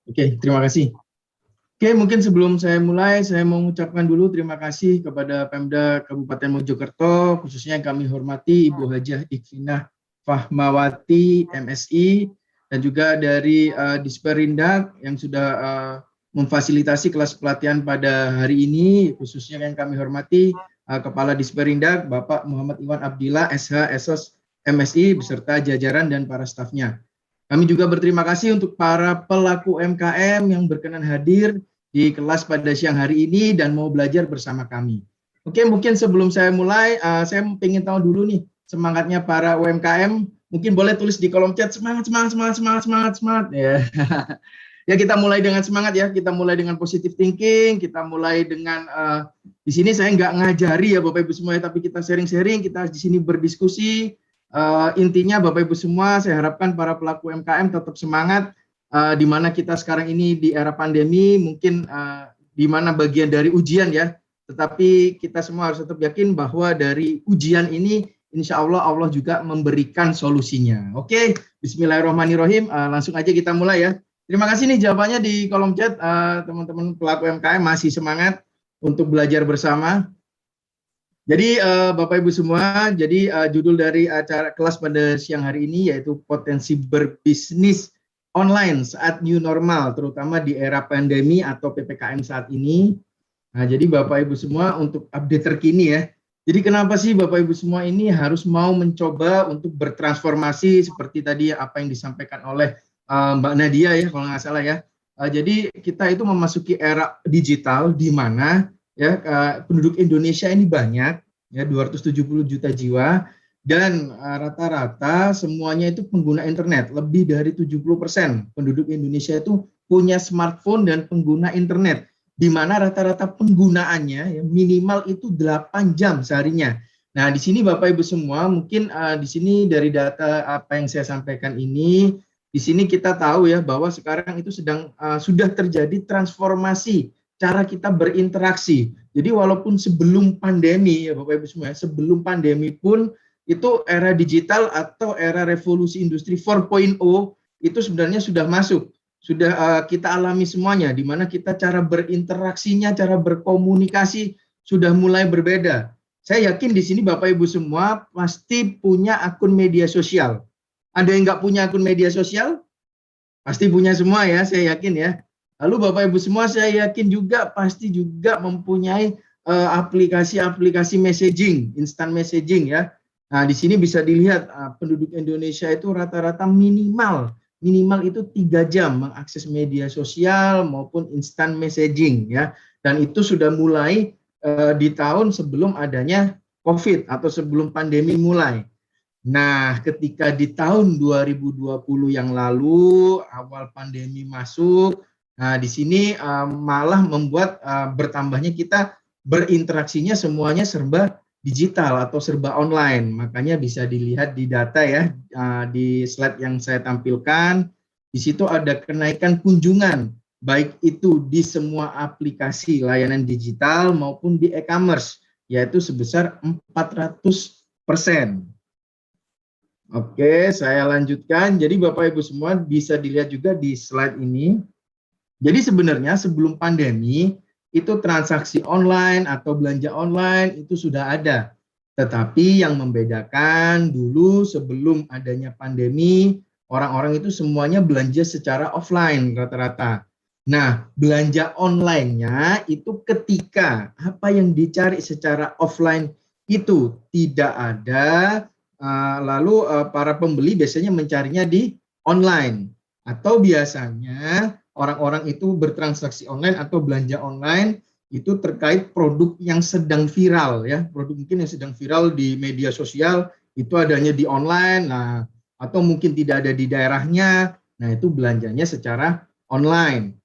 Oke, terima kasih. Oke, mungkin sebelum saya mulai, saya mau mengucapkan dulu terima kasih kepada Pemda Kabupaten Mojokerto, khususnya yang kami hormati Ibu Hajah Ikfinah Fahmawati, MSI, dan juga dari Disperindak yang sudah memfasilitasi kelas pelatihan pada hari ini, khususnya yang kami hormati Kepala Disperindak, Bapak Muhammad Iwan Abdillah, SH, SOS, MSI, beserta jajaran dan para stafnya. Kami juga berterima kasih untuk para pelaku UMKM yang berkenan hadir di kelas pada siang hari ini dan mau belajar bersama kami. Oke, mungkin sebelum saya mulai, saya ingin tahu dulu nih semangatnya para UMKM. Mungkin boleh tulis di kolom chat semangat, semangat, semangat, semangat, semangat, semangat. Ya. Ya, kita mulai dengan semangat ya. Kita mulai dengan positive thinking. Kita mulai dengan di sini saya nggak ngajari ya Bapak Ibu semua, tapi kita sharing-sharing. Kita di sini berdiskusi. Intinya Bapak Ibu semua, saya harapkan para pelaku UMKM tetap semangat. Di mana kita sekarang ini di era pandemi, mungkin di mana bagian dari ujian ya, tetapi kita semua harus tetap yakin bahwa dari ujian ini, insya Allah Allah juga memberikan solusinya. Oke, Bismillahirrahmanirrahim. Langsung aja kita mulai ya. Terima kasih nih jawabannya di kolom chat, teman-teman pelaku UMKM masih semangat untuk belajar bersama. Jadi Bapak Ibu semua, jadi judul dari acara kelas pada siang hari ini yaitu potensi berbisnis online saat new normal, terutama di era pandemi atau PPKM saat ini. Nah, jadi Bapak Ibu semua untuk update terkini ya. Jadi kenapa sih Bapak Ibu semua ini harus mau mencoba untuk bertransformasi seperti tadi apa yang disampaikan oleh Mbak Nadia ya kalau nggak salah ya. Jadi kita itu memasuki era digital di mana ya penduduk Indonesia ini banyak ya 270 juta jiwa dan rata-rata semuanya itu pengguna internet. Lebih dari 70% penduduk Indonesia itu punya smartphone dan pengguna internet, di mana rata-rata penggunaannya ya, minimal itu 8 jam seharinya. Nah, di sini Bapak Ibu semua, mungkin di sini dari data apa yang saya sampaikan ini, di sini kita tahu ya bahwa sekarang itu sudah terjadi transformasi cara kita berinteraksi. Jadi walaupun sebelum pandemi ya Bapak Ibu semua, sebelum pandemi pun itu era digital atau era revolusi industri 4.0 itu sebenarnya sudah masuk. Sudah kita alami semuanya, di mana kita cara berinteraksinya, cara berkomunikasi sudah mulai berbeda. Saya yakin di sini Bapak Ibu semua pasti punya akun media sosial. Ada yang nggak punya akun media sosial? Pasti punya semua ya, saya yakin ya. Lalu Bapak Ibu semua saya yakin juga pasti juga mempunyai aplikasi-aplikasi messaging, instant messaging ya. Nah, di sini bisa dilihat penduduk Indonesia itu rata-rata minimal itu 3 jam mengakses media sosial maupun instant messaging ya. Dan itu sudah mulai di tahun sebelum adanya COVID atau sebelum pandemi mulai. Nah, ketika di tahun 2020 yang lalu, awal pandemi masuk, nah di sini malah membuat bertambahnya kita berinteraksinya semuanya serba digital atau serba online. Makanya bisa dilihat di data ya, di slide yang saya tampilkan, di situ ada kenaikan kunjungan, baik itu di semua aplikasi layanan digital maupun di e-commerce, yaitu sebesar 400%. Oke, saya lanjutkan. Jadi Bapak Ibu semua bisa dilihat juga di slide ini. Jadi sebenarnya sebelum pandemi itu transaksi online atau belanja online itu sudah ada. Tetapi yang membedakan dulu sebelum adanya pandemi, orang-orang itu semuanya belanja secara offline rata-rata. Nah, belanja online-nya itu ketika apa yang dicari secara offline itu tidak ada, lalu para pembeli biasanya mencarinya di online, atau biasanya orang-orang itu bertransaksi online atau belanja online itu terkait produk yang sedang viral ya, produk mungkin yang sedang viral di media sosial itu adanya di online, nah atau mungkin tidak ada di daerahnya, nah itu belanjanya secara online.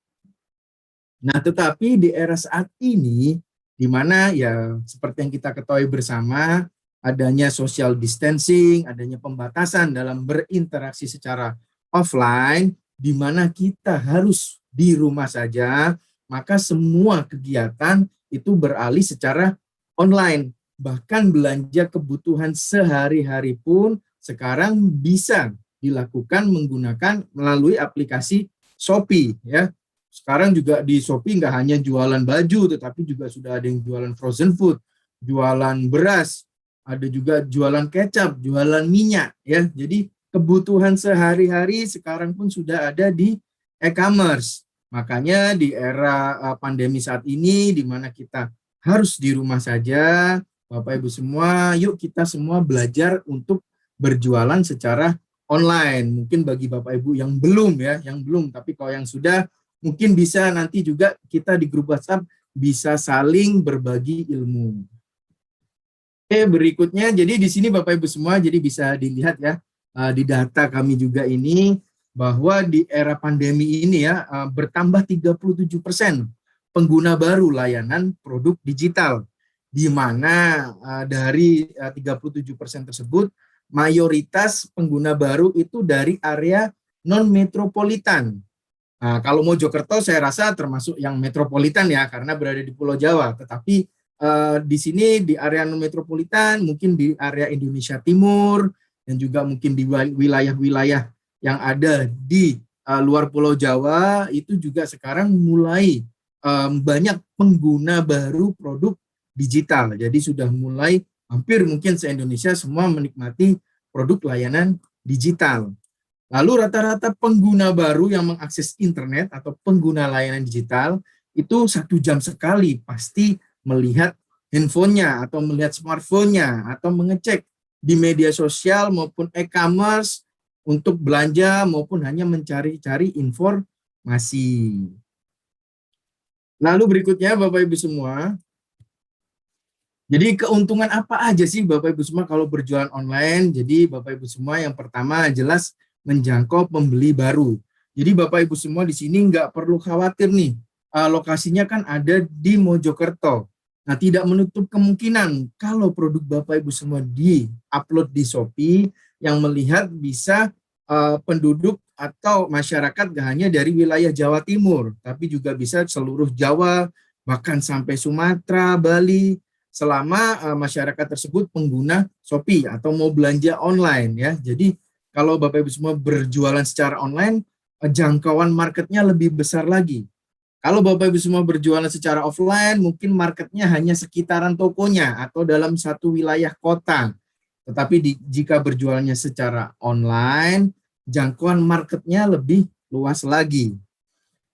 Nah, tetapi di era saat ini, di mana ya seperti yang kita ketahui bersama, adanya social distancing, adanya pembatasan dalam berinteraksi secara offline, di mana kita harus di rumah saja, maka semua kegiatan itu beralih secara online. Bahkan belanja kebutuhan sehari-hari pun sekarang bisa dilakukan menggunakan melalui aplikasi Shopee ya. Sekarang juga di Shopee nggak hanya jualan baju, tetapi juga sudah ada yang jualan frozen food, jualan beras, ada juga jualan kecap, jualan minyak ya. Jadi kebutuhan sehari-hari sekarang pun sudah ada di e-commerce. Makanya di era pandemi saat ini, di mana kita harus di rumah saja, Bapak Ibu semua, yuk kita semua belajar untuk berjualan secara online. Mungkin bagi Bapak Ibu yang belum ya, yang belum, tapi kalau yang sudah, mungkin bisa nanti juga kita di grup WhatsApp bisa saling berbagi ilmu. Oke, berikutnya, jadi di sini Bapak Ibu semua, jadi bisa dilihat ya, di data kami juga ini, bahwa di era pandemi ini ya, bertambah 37% pengguna baru layanan produk digital, di mana dari 37% tersebut, mayoritas pengguna baru itu dari area non-metropolitan. Nah, kalau Mojokerto saya rasa termasuk yang metropolitan ya, karena berada di Pulau Jawa. Tetapi di sini di area non metropolitan, mungkin di area Indonesia Timur, dan juga mungkin di wilayah-wilayah yang ada di luar Pulau Jawa, itu juga sekarang mulai banyak pengguna baru produk digital. Jadi sudah mulai hampir mungkin se-Indonesia semua menikmati produk layanan digital. Lalu rata-rata pengguna baru yang mengakses internet atau pengguna layanan digital itu 1 jam sekali pasti melihat handphonenya atau melihat smartphone-nya atau mengecek di media sosial maupun e-commerce untuk belanja maupun hanya mencari-cari informasi. Lalu berikutnya Bapak Ibu semua, jadi keuntungan apa aja sih Bapak Ibu semua kalau berjualan online? Jadi Bapak Ibu semua yang pertama jelas menjangkau pembeli baru. Jadi Bapak Ibu semua di sini nggak perlu khawatir nih, lokasinya kan ada di Mojokerto. Nah, tidak menutup kemungkinan kalau produk Bapak Ibu semua di-upload di Shopee, yang melihat bisa penduduk atau masyarakat gak hanya dari wilayah Jawa Timur, tapi juga bisa seluruh Jawa, bahkan sampai Sumatera, Bali, selama masyarakat tersebut pengguna Shopee atau mau belanja online ya. Jadi kalau Bapak Ibu semua berjualan secara online, jangkauan marketnya lebih besar lagi. Kalau Bapak Ibu semua berjualan secara offline, mungkin marketnya hanya sekitaran tokonya atau dalam satu wilayah kota. Tetapi jika berjualannya secara online, jangkauan marketnya lebih luas lagi.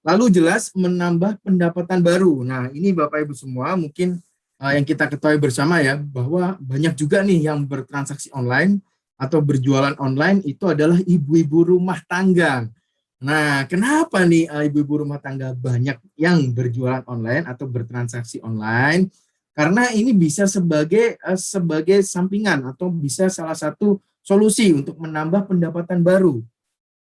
Lalu jelas menambah pendapatan baru. Nah, ini Bapak Ibu semua mungkin yang kita ketahui bersama ya, bahwa banyak juga nih yang bertransaksi online atau berjualan online itu adalah ibu-ibu rumah tangga. Nah, kenapa nih ibu-ibu rumah tangga banyak yang berjualan online atau bertransaksi online? Karena ini bisa sebagai sampingan atau bisa salah satu solusi untuk menambah pendapatan baru.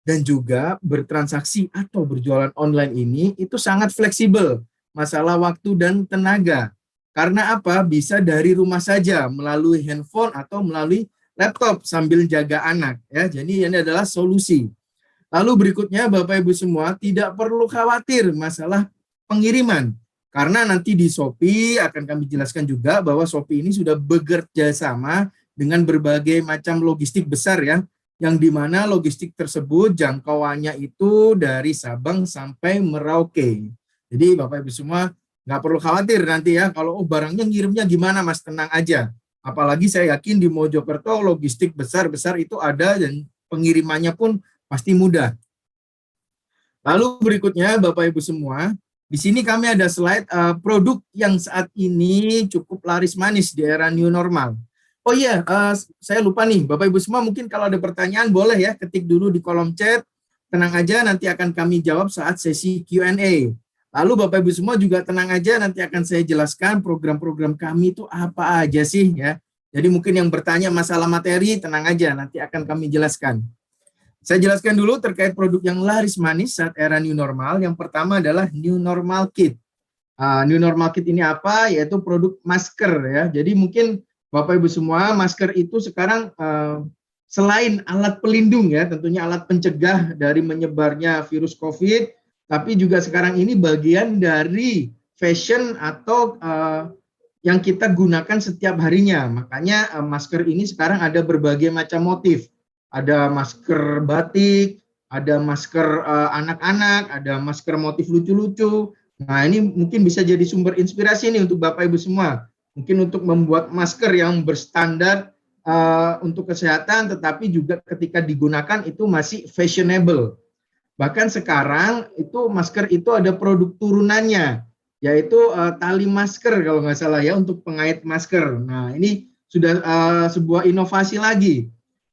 Dan juga bertransaksi atau berjualan online ini itu sangat fleksibel masalah waktu dan tenaga. Karena apa? Bisa dari rumah saja melalui handphone atau melalui laptop sambil jaga anak ya. Jadi ini adalah solusi. Lalu berikutnya Bapak Ibu semua tidak perlu khawatir masalah pengiriman. Karena nanti di Shopee akan kami jelaskan juga bahwa Shopee ini sudah bekerja sama dengan berbagai macam logistik besar ya, yang dimana logistik tersebut jangkauannya itu dari Sabang sampai Merauke. Jadi Bapak Ibu semua nggak perlu khawatir nanti ya, kalau barangnya ngirimnya gimana Mas, tenang aja. Apalagi saya yakin di Mojokerto logistik besar-besar itu ada dan pengirimannya pun pasti mudah. Lalu berikutnya Bapak Ibu semua, di sini kami ada slide produk yang saat ini cukup laris manis di era new normal. Oh iya, saya lupa nih, Bapak Ibu semua mungkin kalau ada pertanyaan boleh ya ketik dulu di kolom chat. Tenang aja, nanti akan kami jawab saat sesi Q&A. Lalu Bapak Ibu semua juga tenang aja, nanti akan saya jelaskan program-program kami itu apa aja sih ya. Jadi mungkin yang bertanya masalah materi, tenang aja, nanti akan kami jelaskan. Saya jelaskan dulu terkait produk yang laris manis saat era new normal. Yang pertama adalah New Normal Kit. New Normal Kit ini apa? Yaitu produk masker ya. Jadi mungkin Bapak Ibu semua, masker itu sekarang selain alat pelindung ya, tentunya alat pencegah dari menyebarnya virus COVID, tapi juga sekarang ini bagian dari fashion atau yang kita gunakan setiap harinya. Makanya masker ini sekarang ada berbagai macam motif. Ada masker batik, ada masker anak-anak, ada masker motif lucu-lucu. Nah, ini mungkin bisa jadi sumber inspirasi nih untuk Bapak Ibu semua. Mungkin untuk membuat masker yang berstandar untuk kesehatan, tetapi juga ketika digunakan itu masih fashionable. Bahkan sekarang itu masker itu ada produk turunannya, yaitu tali masker kalau nggak salah ya, untuk pengait masker. Nah, ini sudah sebuah inovasi lagi.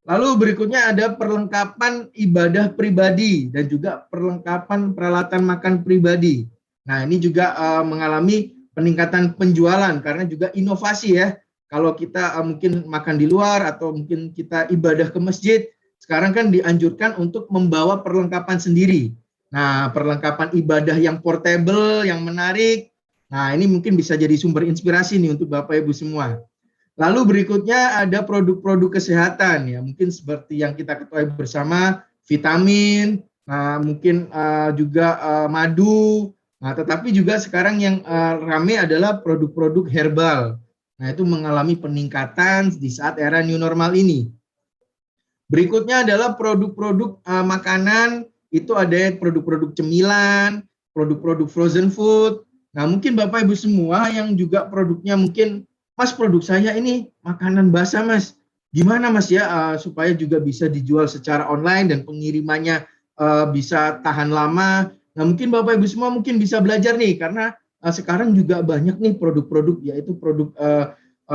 Lalu berikutnya ada perlengkapan ibadah pribadi dan juga perlengkapan peralatan makan pribadi. Nah, ini juga mengalami peningkatan penjualan karena juga inovasi ya. Kalau kita mungkin makan di luar atau mungkin kita ibadah ke masjid, sekarang kan dianjurkan untuk membawa perlengkapan sendiri. Nah, perlengkapan ibadah yang portable, yang menarik. Nah, ini mungkin bisa jadi sumber inspirasi nih untuk Bapak Ibu semua. Lalu berikutnya ada produk-produk kesehatan ya, mungkin seperti yang kita ketahui bersama, vitamin, nah mungkin juga madu. Nah, tetapi juga sekarang yang ramai adalah produk-produk herbal. Nah, itu mengalami peningkatan di saat era new normal ini. Berikutnya adalah produk-produk makanan, itu ada produk-produk cemilan, produk-produk frozen food. Nah, mungkin Bapak Ibu semua yang juga produknya mungkin, Mas, produk saya ini makanan basah, Mas. Gimana, Mas, ya supaya juga bisa dijual secara online dan pengirimannya bisa tahan lama. Nah, mungkin Bapak Ibu semua mungkin bisa belajar nih, karena sekarang juga banyak nih produk-produk, yaitu produk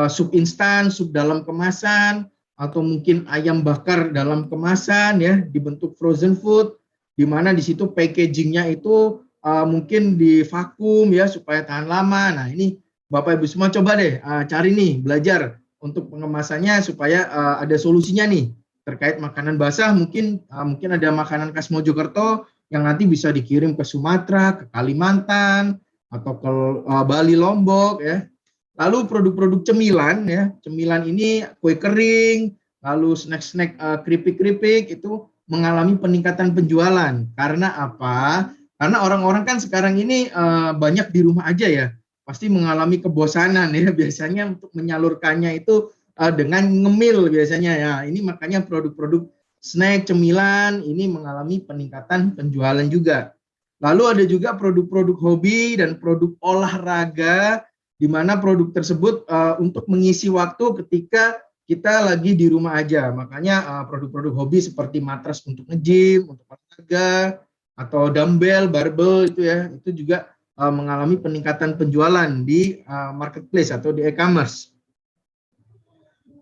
sup instan, sup dalam kemasan, atau mungkin ayam bakar dalam kemasan ya, dibentuk frozen food, di mana di situ packagingnya itu mungkin di vakum ya supaya tahan lama. Nah, ini Bapak Ibu semua coba deh cari nih, belajar untuk pengemasannya supaya ada solusinya nih terkait makanan basah. Mungkin ada makanan khas Mojokerto yang nanti bisa dikirim ke Sumatera, ke Kalimantan, atau ke Bali, Lombok ya. Lalu produk-produk cemilan ya, cemilan ini kue kering, lalu snack-snack keripik-keripik itu mengalami peningkatan penjualan. Karena apa? Karena orang-orang kan sekarang ini banyak di rumah aja ya, pasti mengalami kebosanan ya, biasanya untuk menyalurkannya itu dengan ngemil biasanya ya. Ini makanya produk-produk snack cemilan ini mengalami peningkatan penjualan juga. Lalu ada juga produk-produk hobi dan produk olahraga, di mana produk tersebut untuk mengisi waktu ketika kita lagi di rumah aja. Makanya produk-produk hobi seperti matras untuk nge-gym, untuk olahraga, atau dumbbell, barbel itu ya, itu juga mengalami peningkatan penjualan di marketplace atau di e-commerce.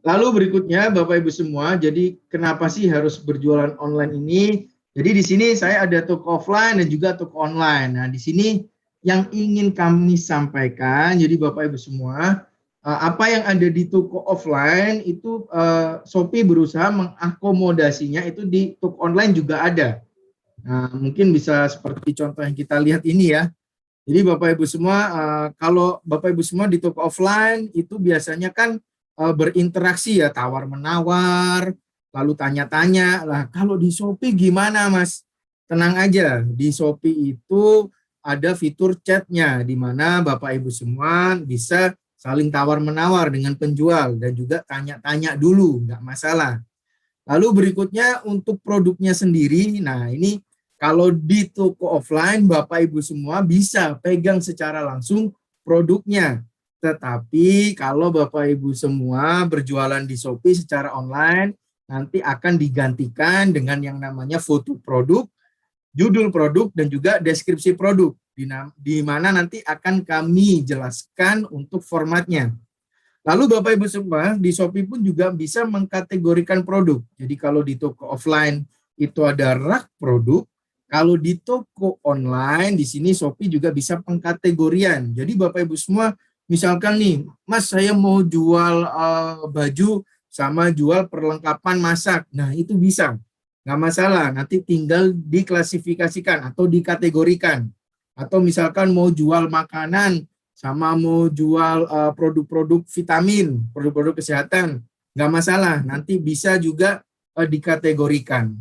Lalu berikutnya Bapak Ibu semua, jadi kenapa sih harus berjualan online ini? Jadi di sini saya ada toko offline dan juga toko online. Nah, di sini yang ingin kami sampaikan, jadi Bapak Ibu semua, apa yang ada di toko offline itu Shopee berusaha mengakomodasinya itu di toko online juga ada. Nah, mungkin bisa seperti contoh yang kita lihat ini ya. Jadi Bapak Ibu semua, kalau Bapak Ibu semua di toko offline itu biasanya kan berinteraksi ya, tawar-menawar, lalu tanya-tanya. Lah, kalau di Shopee gimana, Mas? Tenang aja, di Shopee itu ada fitur chatnya, di mana Bapak Ibu semua bisa saling tawar-menawar dengan penjual dan juga tanya-tanya dulu, nggak masalah. Lalu berikutnya untuk produknya sendiri, nah ini kalau di toko offline Bapak Ibu semua bisa pegang secara langsung produknya. Tetapi kalau Bapak Ibu semua berjualan di Shopee secara online, nanti akan digantikan dengan yang namanya foto produk, judul produk, dan juga deskripsi produk, di mana nanti akan kami jelaskan untuk formatnya. Lalu Bapak Ibu semua, di Shopee pun juga bisa mengkategorikan produk. Jadi kalau di toko offline itu ada rak produk, kalau di toko online di sini Shopee juga bisa pengkategorian. Jadi Bapak Ibu semua, misalkan nih, Mas saya mau jual baju sama jual perlengkapan masak. Nah, itu bisa. Nggak masalah, nanti tinggal diklasifikasikan atau dikategorikan. Atau misalkan mau jual makanan sama mau jual produk-produk vitamin, produk-produk kesehatan, nggak masalah, nanti bisa juga dikategorikan.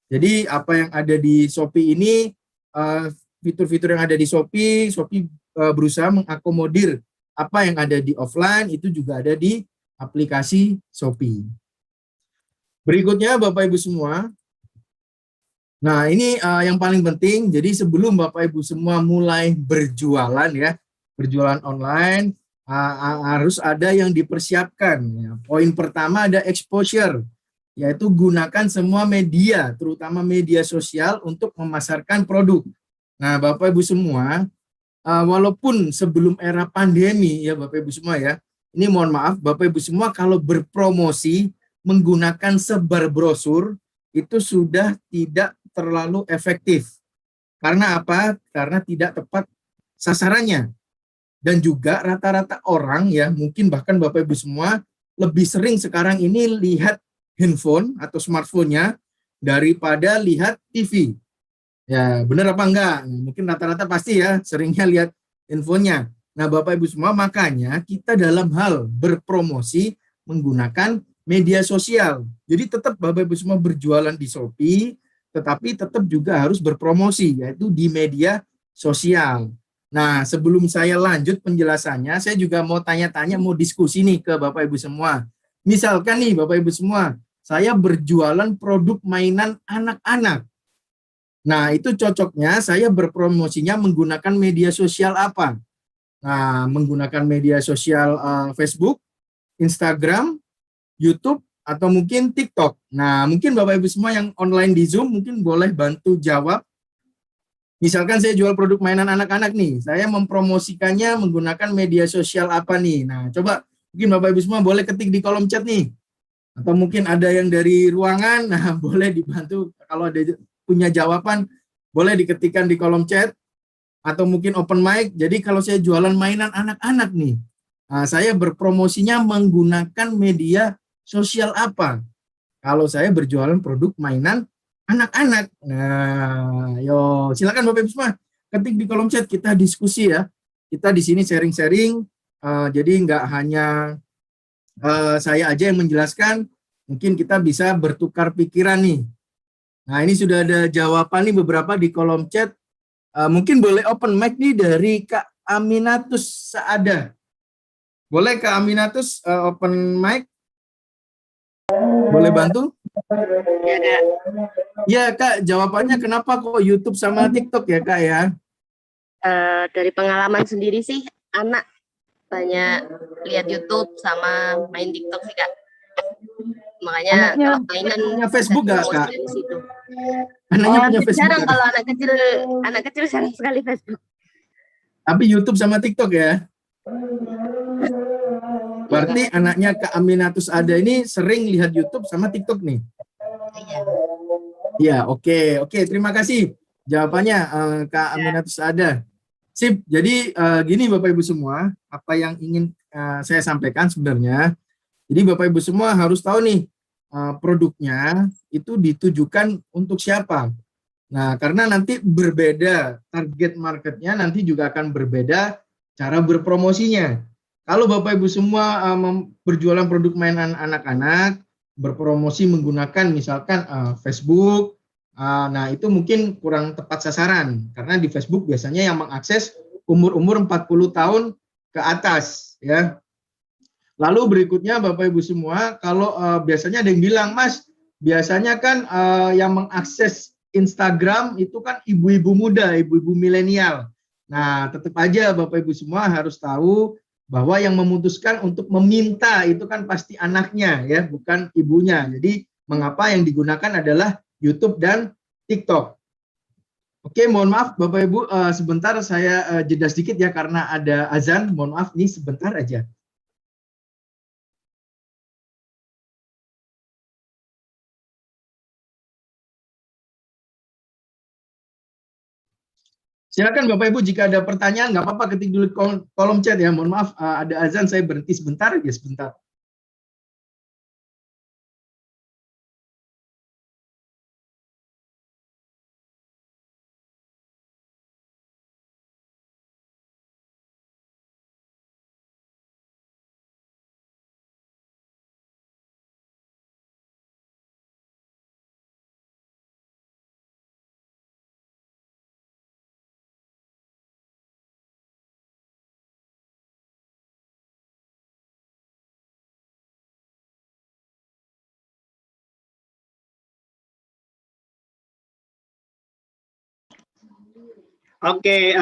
Jadi apa yang ada di Shopee ini, fitur-fitur yang ada di Shopee, Shopee berusaha mengakomodir apa yang ada di offline, itu juga ada di aplikasi Shopee. Berikutnya Bapak Ibu semua, Nah, ini yang paling penting. Jadi sebelum Bapak Ibu semua mulai berjualan ya, berjualan online, harus ada yang dipersiapkan. Ya. Poin pertama ada exposure, yaitu gunakan semua media, terutama media sosial untuk memasarkan produk. Nah, Bapak Ibu semua, walaupun sebelum era pandemi ya Bapak Ibu semua ya, ini mohon maaf Bapak Ibu semua kalau berpromosi menggunakan sebar brosur itu sudah tidak terlalu efektif. Karena apa? Karena tidak tepat sasarannya. Dan juga rata-rata orang ya, mungkin bahkan Bapak Ibu semua lebih sering sekarang ini lihat handphone atau smartphone-nya daripada lihat TV. Ya, benar apa enggak? Mungkin rata-rata pasti ya seringnya lihat infonya. Nah, Bapak Ibu semua, makanya kita dalam hal berpromosi menggunakan media sosial. Jadi tetap Bapak Ibu semua berjualan di Shopee, tetapi tetap juga harus berpromosi, yaitu di media sosial. Nah, sebelum saya lanjut penjelasannya, saya juga mau tanya-tanya, mau diskusi nih ke Bapak Ibu semua. Misalkan nih Bapak Ibu semua, saya berjualan produk mainan anak-anak. Nah, itu cocoknya saya berpromosinya menggunakan media sosial apa? Nah, menggunakan media sosial Facebook, Instagram, YouTube, atau mungkin TikTok. Nah, mungkin Bapak Ibu semua yang online di Zoom mungkin boleh bantu jawab. Misalkan saya jual produk mainan anak-anak nih, saya mempromosikannya menggunakan media sosial apa nih? Nah, coba mungkin Bapak Ibu semua boleh ketik di kolom chat nih. Atau mungkin ada yang dari ruangan, nah boleh dibantu kalau ada punya jawaban, boleh diketikkan di kolom chat, atau mungkin open mic. Jadi kalau saya jualan mainan anak-anak nih, nah, saya berpromosinya menggunakan media sosial apa? Kalau saya berjualan produk mainan anak-anak. Nah, yo silakan Bapak Ibu semua ketik di kolom chat, kita diskusi ya. Kita di sini sharing-sharing, jadi nggak hanya saya aja yang menjelaskan, mungkin kita bisa bertukar pikiran nih. Nah, ini sudah ada jawaban nih beberapa di kolom chat. Mungkin boleh open mic nih dari Kak Aminatus Saada. Boleh Kak Aminatus open mic? Boleh bantu? Ya, Kak. Ya Kak, jawabannya kenapa kok YouTube sama TikTok ya Kak ya? Dari pengalaman sendiri sih, anak banyak lihat YouTube sama main TikTok sih, Kak. Makanya Anaknya kalau mainan punya bisa Facebook gak dipromosi Kak? dari situ. Anaknya punya Facebook Jarang gak? kalau anak kecil jarang sekali Facebook. Tapi YouTube sama TikTok ya? Iya, Kak. Berarti anaknya Kak Aminatus Ada ini sering lihat YouTube sama TikTok nih? Iya. Iya, oke, oke. Terima kasih jawabannya Kak Ya. Aminatus Ada. Sip. Jadi gini Bapak Ibu semua, apa yang ingin saya sampaikan sebenarnya. Jadi Bapak Ibu semua harus tahu nih produknya itu ditujukan untuk siapa. Nah, karena nanti berbeda target marketnya, nanti juga akan berbeda cara berpromosinya. Kalau Bapak Ibu semua berjualan produk mainan anak-anak, berpromosi menggunakan misalkan Facebook, nah itu mungkin kurang tepat sasaran. Karena di Facebook biasanya yang mengakses umur-umur 40 tahun ke atas. Ya. Lalu berikutnya Bapak Ibu semua, kalau biasanya ada yang bilang, Mas, biasanya kan yang mengakses Instagram itu kan ibu-ibu muda, ibu-ibu milenial. Nah, tetap aja Bapak Ibu semua harus tahu bahwa yang memutuskan untuk meminta itu kan pasti anaknya ya, bukan ibunya. Jadi mengapa yang digunakan adalah YouTube dan TikTok. Oke, mohon maaf Bapak Ibu, sebentar saya jeda sedikit ya karena ada azan. Mohon maaf nih sebentar aja. Silakan Bapak Ibu jika ada pertanyaan nggak apa-apa ketik dulu kolom chat ya. Mohon maaf ada azan saya berhenti sebentar ya sebentar. Oke,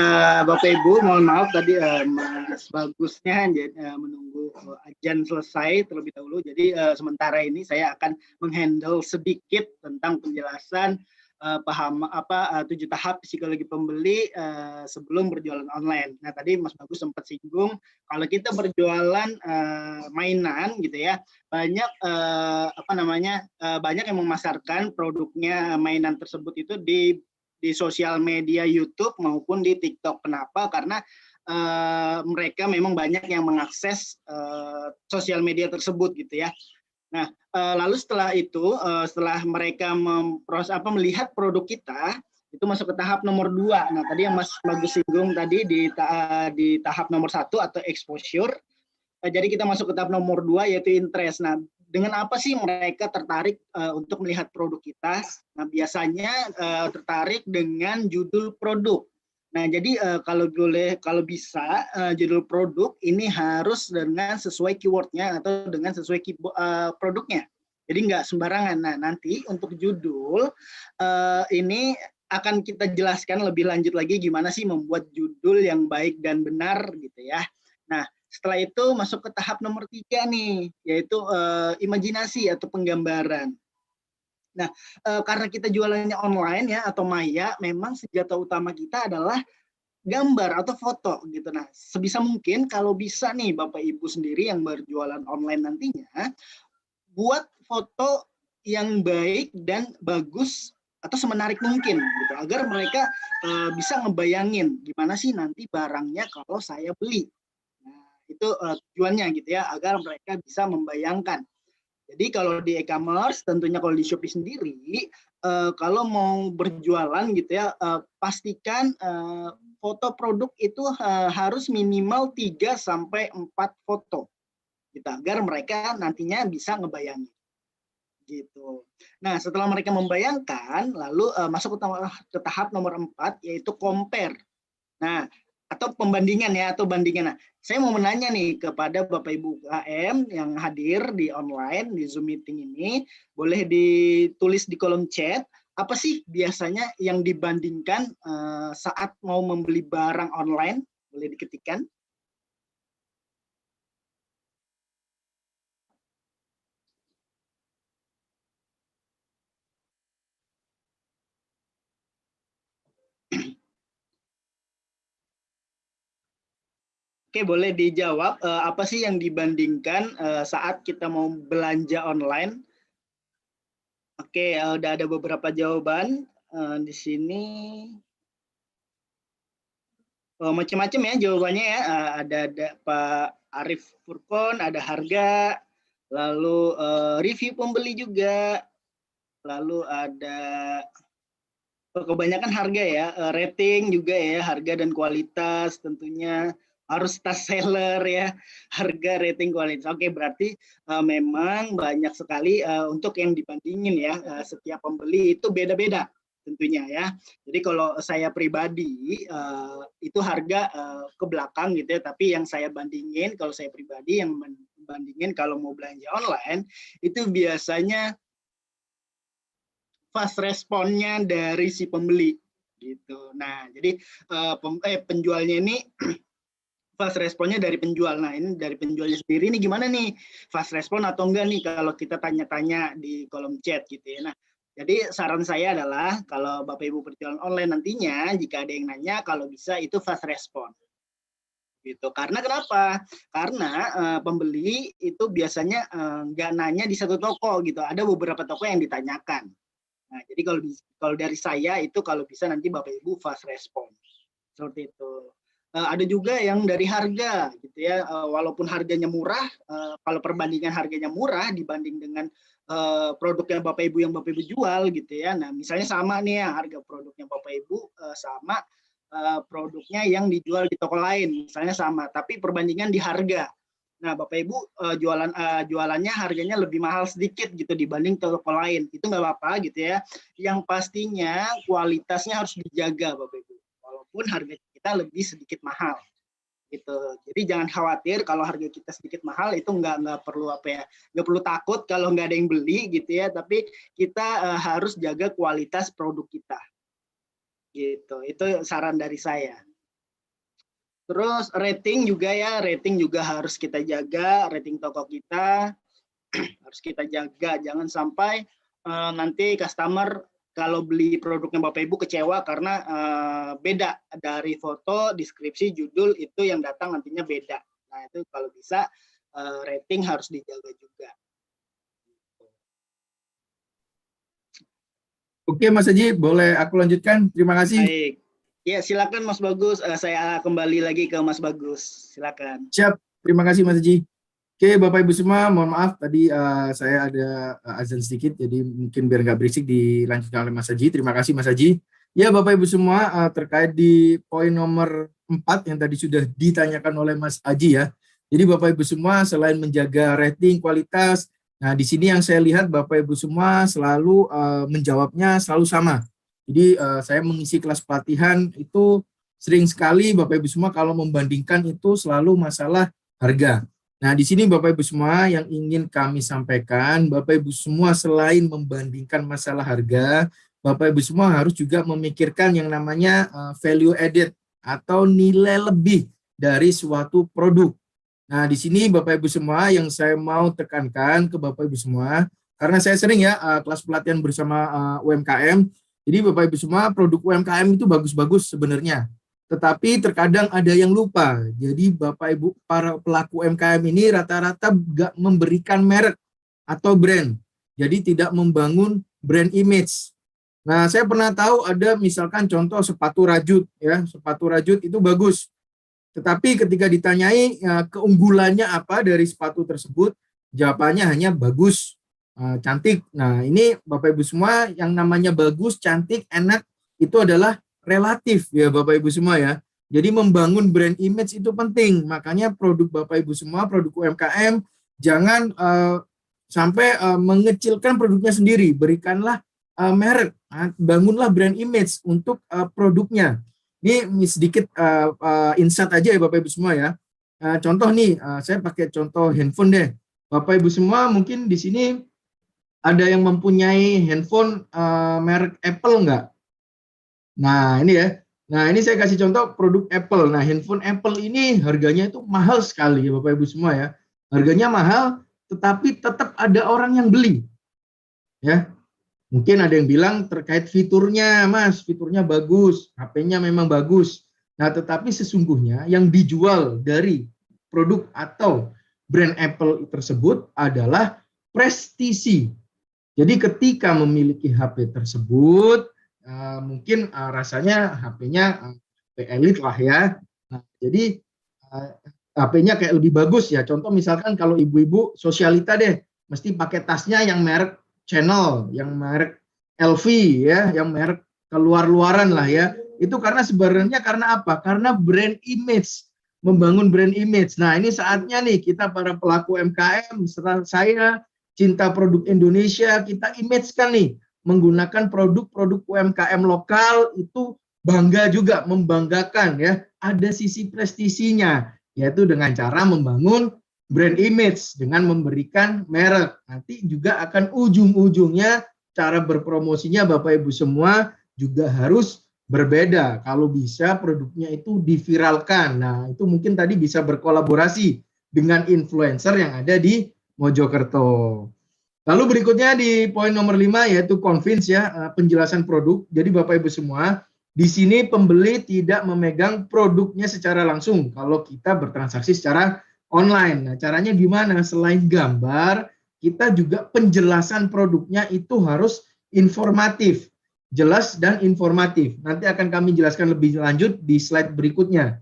Bapak Ibu, mohon maaf tadi Mas Bagusnya menunggu ajan selesai terlebih dahulu. Jadi sementara ini saya akan menghandle sedikit tentang penjelasan paham 7 tahap psikologi pembeli sebelum berjualan online. Nah, tadi Mas Bagus sempat singgung kalau kita berjualan mainan gitu ya, banyak banyak yang memasarkan produknya mainan tersebut itu di sosial media YouTube maupun di TikTok. Kenapa? Karena mereka memang banyak yang mengakses sosial media tersebut gitu ya. Nah, lalu setelah itu, setelah mereka melihat produk kita, itu masuk ke tahap nomor 2. Nah, tadi yang Mas Bagus singgung tadi di tahap nomor 1 atau exposure. Jadi kita masuk ke tahap nomor 2 yaitu interest. Nah, dengan apa sih mereka tertarik untuk melihat produk kita? Nah, biasanya tertarik dengan judul produk. Nah, jadi kalau bisa judul produk ini harus dengan sesuai keywordnya atau dengan sesuai produknya. Jadi nggak sembarangan. Nah, nanti untuk judul ini akan kita jelaskan lebih lanjut lagi gimana sih membuat judul yang baik dan benar gitu ya. Nah, setelah itu masuk ke tahap nomor 3 nih, yaitu imajinasi atau penggambaran. Nah, karena kita jualannya online ya atau maya, memang senjata utama kita adalah gambar atau foto gitu. Nah, sebisa mungkin kalau bisa nih Bapak Ibu sendiri yang berjualan online nantinya, buat foto yang baik dan bagus atau semenarik mungkin gitu, agar mereka bisa ngebayangin gimana sih nanti barangnya kalau saya beli. Itu tujuannya gitu ya, agar mereka bisa membayangkan. Jadi kalau di e-commerce, tentunya kalau di Shopee sendiri, kalau mau berjualan gitu ya, pastikan foto produk itu harus minimal 3 sampai 4 foto, gitu, agar mereka nantinya bisa ngebayangin. Gitu. Nah, setelah mereka membayangkan, lalu masuk ke tahap nomor 4, yaitu compare. Nah, atau pembandingan ya, atau bandingan. Nah, saya mau menanya nih kepada Bapak Ibu UKM yang hadir di online, di Zoom meeting ini, boleh ditulis di kolom chat, apa sih biasanya yang dibandingkan saat mau membeli barang online? Boleh diketikkan. Oke, boleh dijawab apa sih yang dibandingkan saat kita mau belanja online? Oke, udah ada beberapa jawaban di sini. Macam-macam ya jawabannya ya. Ada Pak Arif Furkon, ada harga, lalu review pembeli juga, lalu ada kebanyakan harga ya, rating juga ya, harga dan kualitas tentunya harus tas seller ya, harga, rating, kualitas. Oke, berarti memang banyak sekali untuk yang dibandingin ya, setiap pembeli itu beda-beda tentunya ya. Jadi kalau saya pribadi itu harga ke belakang gitu ya, tapi yang saya bandingin kalau saya pribadi yang bandingin kalau mau belanja online itu biasanya fast responnya dari si pembeli gitu. Nah, jadi penjualnya ini fast responnya dari penjual. Nah, ini dari penjualnya sendiri ini gimana nih? Fast respon atau enggak nih kalau kita tanya-tanya di kolom chat gitu ya. Nah, jadi saran saya adalah kalau Bapak Ibu berjualan online nantinya jika ada yang nanya kalau bisa itu fast respon. Gitu. Karena kenapa? Karena pembeli itu biasanya nggak nanya di satu toko gitu. Ada beberapa toko yang ditanyakan. Nah, jadi kalau dari saya itu kalau bisa nanti Bapak Ibu fast respon. Seperti itu. Ada juga yang dari harga gitu ya. Walaupun harganya murah, kalau perbandingan harganya murah dibanding dengan produknya Bapak Ibu yang Bapak Ibu jual gitu ya. Nah, misalnya sama nih ya harga produknya Bapak Ibu sama produknya yang dijual di toko lain, misalnya sama, tapi perbandingan di harga. Nah, Bapak Ibu jualannya harganya lebih mahal sedikit gitu dibanding toko lain. Itu nggak apa-apa gitu ya. Yang pastinya kualitasnya harus dijaga Bapak Ibu. Walaupun harga kita lebih sedikit mahal. Gitu. Jadi jangan khawatir kalau harga kita sedikit mahal itu nggak perlu nggak perlu takut kalau nggak ada yang beli gitu ya. Tapi kita harus jaga kualitas produk kita. gitu. Itu saran dari saya. Terus rating juga harus kita jaga, rating toko kita harus kita jaga, jangan sampai nanti customer kalau beli produknya Bapak Ibu kecewa karena beda dari foto, deskripsi, judul itu yang datang nantinya beda. Nah itu kalau bisa rating harus dijaga juga. Oke Mas Haji, boleh aku lanjutkan? Terima kasih. Baik. Ya silakan Mas Bagus, saya kembali lagi ke Mas Bagus, silakan. Siap, terima kasih Mas Haji. Oke Bapak Ibu semua, mohon maaf tadi saya ada azan sedikit, jadi mungkin biar nggak berisik dilanjutkan oleh Mas Haji. Terima kasih Mas Haji. Ya Bapak Ibu semua, terkait di poin nomor 4 yang tadi sudah ditanyakan oleh Mas Haji ya. Jadi Bapak Ibu semua selain menjaga rating, kualitas, nah di sini yang saya lihat Bapak Ibu semua selalu menjawabnya selalu sama. Jadi saya mengisi kelas pelatihan itu sering sekali Bapak Ibu semua kalau membandingkan itu selalu masalah harga. Nah, di sini Bapak Ibu semua yang ingin kami sampaikan, Bapak Ibu semua selain membandingkan masalah harga, Bapak Ibu semua harus juga memikirkan yang namanya value added atau nilai lebih dari suatu produk. Nah, di sini Bapak Ibu semua yang saya mau tekankan ke Bapak Ibu semua, karena saya sering ya kelas pelatihan bersama UMKM, jadi Bapak Ibu semua produk UMKM itu bagus-bagus sebenarnya. Tetapi terkadang ada yang lupa. Jadi Bapak Ibu para pelaku UMKM ini rata-rata nggak memberikan merek atau brand. Jadi tidak membangun brand image. Nah, saya pernah tahu ada misalkan contoh sepatu rajut ya, sepatu rajut itu bagus. Tetapi ketika ditanyai keunggulannya apa dari sepatu tersebut, jawabannya hanya bagus, cantik. Nah, ini Bapak Ibu semua yang namanya bagus, cantik, enak itu adalah relatif ya Bapak Ibu semua ya. Jadi membangun brand image itu penting. Makanya produk Bapak Ibu semua, produk UMKM jangan sampai mengecilkan produknya sendiri. Berikanlah merek, bangunlah brand image untuk produknya. Ini sedikit insight aja ya Bapak Ibu semua ya. Contoh nih, saya pakai contoh handphone deh. Bapak Ibu semua mungkin di sini ada yang mempunyai handphone merek Apple nggak? Nah, ini ya. Nah, ini saya kasih contoh produk Apple. Nah, handphone Apple ini harganya itu mahal sekali ya Bapak Ibu semua ya. Harganya mahal, tetapi tetap ada orang yang beli. Ya. Mungkin ada yang bilang terkait fiturnya, Mas, fiturnya bagus, HP-nya memang bagus. Nah, tetapi sesungguhnya yang dijual dari produk atau brand Apple tersebut adalah prestisi. Jadi ketika memiliki HP tersebut, mungkin rasanya HP-nya elit lah ya. Nah, jadi HP-nya kayak lebih bagus ya. Contoh misalkan kalau ibu-ibu sosialita deh, mesti pakai tasnya yang merek Chanel, yang merek LV ya, yang merek keluar-luaran lah ya. Itu karena sebenarnya karena apa? Karena brand image, membangun brand image. Nah, ini saatnya nih kita para pelaku UMKM, serta saya cinta produk Indonesia, kita image-kan nih menggunakan produk-produk UMKM lokal itu bangga juga, membanggakan ya. Ada sisi prestisinya, yaitu dengan cara membangun brand image dengan memberikan merek. Nanti juga akan ujung-ujungnya cara berpromosinya Bapak Ibu semua juga harus berbeda. Kalau bisa produknya itu diviralkan. Nah, itu mungkin tadi bisa berkolaborasi dengan influencer yang ada di Mojokerto. Lalu berikutnya di poin nomor 5 yaitu convince ya, penjelasan produk. Jadi Bapak Ibu semua, di sini pembeli tidak memegang produknya secara langsung kalau kita bertransaksi secara online. Nah, caranya gimana? Selain gambar, kita juga penjelasan produknya itu harus informatif, jelas dan informatif. Nanti akan kami jelaskan lebih lanjut di slide berikutnya.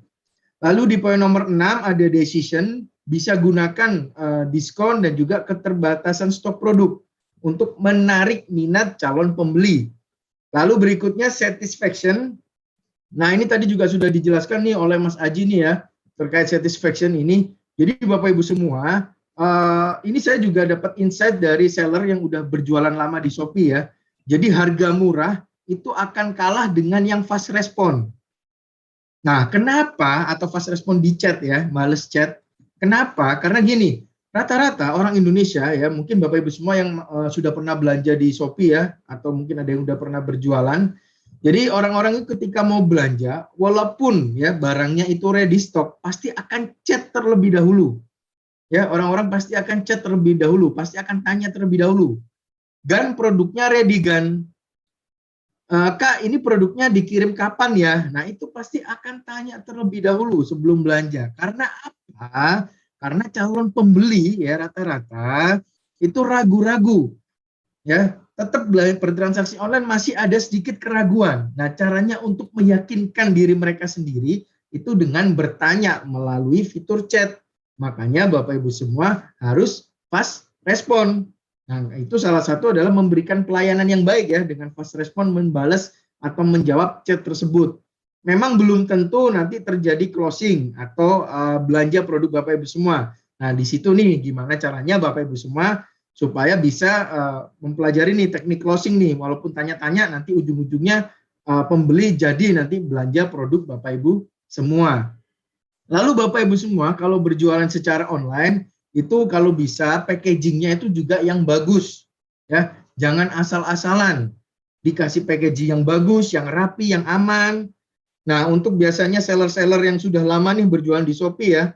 Lalu di poin nomor 6 ada decision, bisa gunakan diskon dan juga keterbatasan stok produk untuk menarik minat calon pembeli. Lalu berikutnya satisfaction. Nah, ini tadi juga sudah dijelaskan nih oleh Mas Aji nih ya, terkait satisfaction ini. Jadi Bapak Ibu semua, ini saya juga dapat insight dari seller yang udah berjualan lama di Shopee ya. Jadi harga murah itu akan kalah dengan yang fast respon. Nah, kenapa atau fast respon di chat ya, males chat? Kenapa? Karena gini, rata-rata orang Indonesia ya, mungkin Bapak Ibu semua yang sudah pernah belanja di Shopee ya, atau mungkin ada yang udah pernah berjualan, Jadi orang-orang itu ketika mau belanja, walaupun ya barangnya itu ready stock, pasti akan chat terlebih dahulu. Ya, orang-orang pasti akan chat terlebih dahulu, pasti akan tanya terlebih dahulu. Gan, produknya ready, Gan. Kak, ini produknya dikirim kapan ya? Nah, itu pasti akan tanya terlebih dahulu sebelum belanja. Karena apa? Karena calon pembeli ya rata-rata itu ragu-ragu. Ya, tetap bertransaksi online masih ada sedikit keraguan. Nah, caranya untuk meyakinkan diri mereka sendiri itu dengan bertanya melalui fitur chat. Makanya Bapak Ibu semua harus fast respon. Nah, itu salah satu adalah memberikan pelayanan yang baik ya, dengan fast respon membalas atau menjawab chat tersebut. Memang belum tentu nanti terjadi closing atau belanja produk Bapak Ibu semua. Nah, di situ nih gimana caranya Bapak Ibu semua supaya bisa mempelajari nih teknik closing nih, walaupun tanya-tanya nanti ujung-ujungnya pembeli jadi nanti belanja produk Bapak Ibu semua. Lalu Bapak Ibu semua kalau berjualan secara online itu kalau bisa packagingnya itu juga yang bagus ya, jangan asal-asalan, dikasih packaging yang bagus, yang rapi, yang aman. Nah, untuk biasanya seller-seller yang sudah lama nih berjualan di Shopee ya,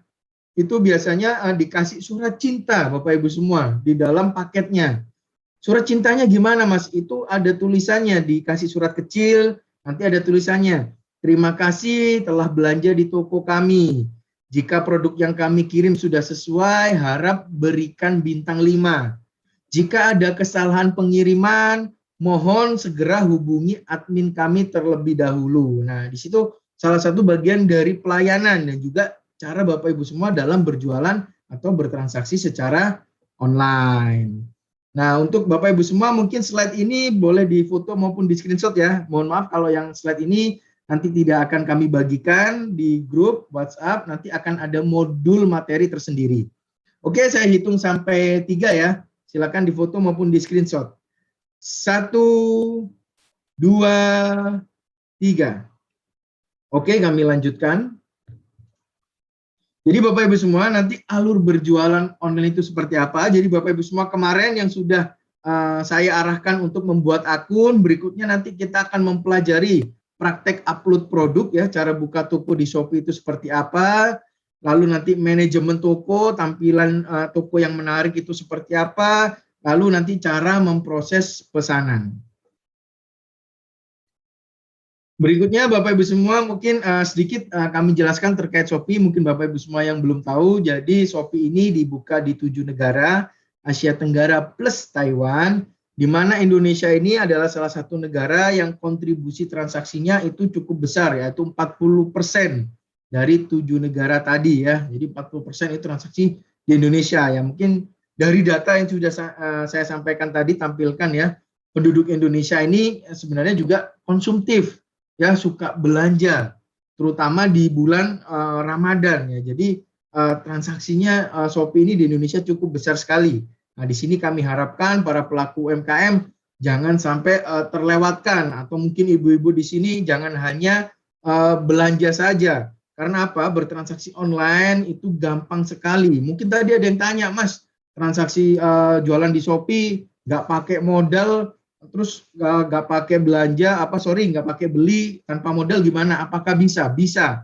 itu biasanya dikasih surat cinta Bapak Ibu semua di dalam paketnya. Surat cintanya gimana Mas? Itu ada tulisannya, dikasih surat kecil, nanti ada tulisannya. Terima kasih telah belanja di toko kami. Jika produk yang kami kirim sudah sesuai, harap berikan bintang 5. Jika ada kesalahan pengiriman, mohon segera hubungi admin kami terlebih dahulu. Nah, di situ salah satu bagian dari pelayanan dan juga cara Bapak Ibu semua dalam berjualan atau bertransaksi secara online. Nah, untuk Bapak Ibu semua mungkin slide ini boleh difoto maupun di screenshot ya. Mohon maaf kalau yang slide ini nanti tidak akan kami bagikan di grup WhatsApp, nanti akan ada modul materi tersendiri. Oke, saya hitung sampai 3 ya. Silakan difoto maupun di screenshot. 1, 2, 3. Oke, kami lanjutkan. Jadi Bapak Ibu semua nanti alur berjualan online itu seperti apa. Jadi Bapak Ibu semua kemarin yang sudah saya arahkan untuk membuat akun, berikutnya nanti kita akan mempelajari praktek upload produk ya, cara buka toko di Shopee itu seperti apa. Lalu nanti manajemen toko, tampilan toko yang menarik itu seperti apa. Lalu nanti cara memproses pesanan. Berikutnya Bapak Ibu semua mungkin sedikit kami jelaskan terkait Shopee, mungkin Bapak Ibu semua yang belum tahu. Jadi Shopee ini dibuka di 7 negara Asia Tenggara plus Taiwan, di mana Indonesia ini adalah salah satu negara yang kontribusi transaksinya itu cukup besar, yaitu 40% dari 7 negara tadi ya. Jadi 40% itu transaksi di Indonesia ya. Mungkin dari data yang sudah saya sampaikan tadi tampilkan ya, penduduk Indonesia ini sebenarnya juga konsumtif ya, suka belanja terutama di bulan Ramadan ya. Jadi transaksinya Shopee ini di Indonesia cukup besar sekali. Nah, di sini kami harapkan para pelaku UMKM jangan sampai terlewatkan, atau mungkin ibu-ibu di sini jangan hanya belanja saja. Karena apa? Bertransaksi online itu gampang sekali. Mungkin tadi ada yang tanya, Mas, transaksi jualan di Shopee nggak pakai modal, terus nggak pakai belanja, nggak pakai beli tanpa modal gimana? Apakah bisa? Bisa,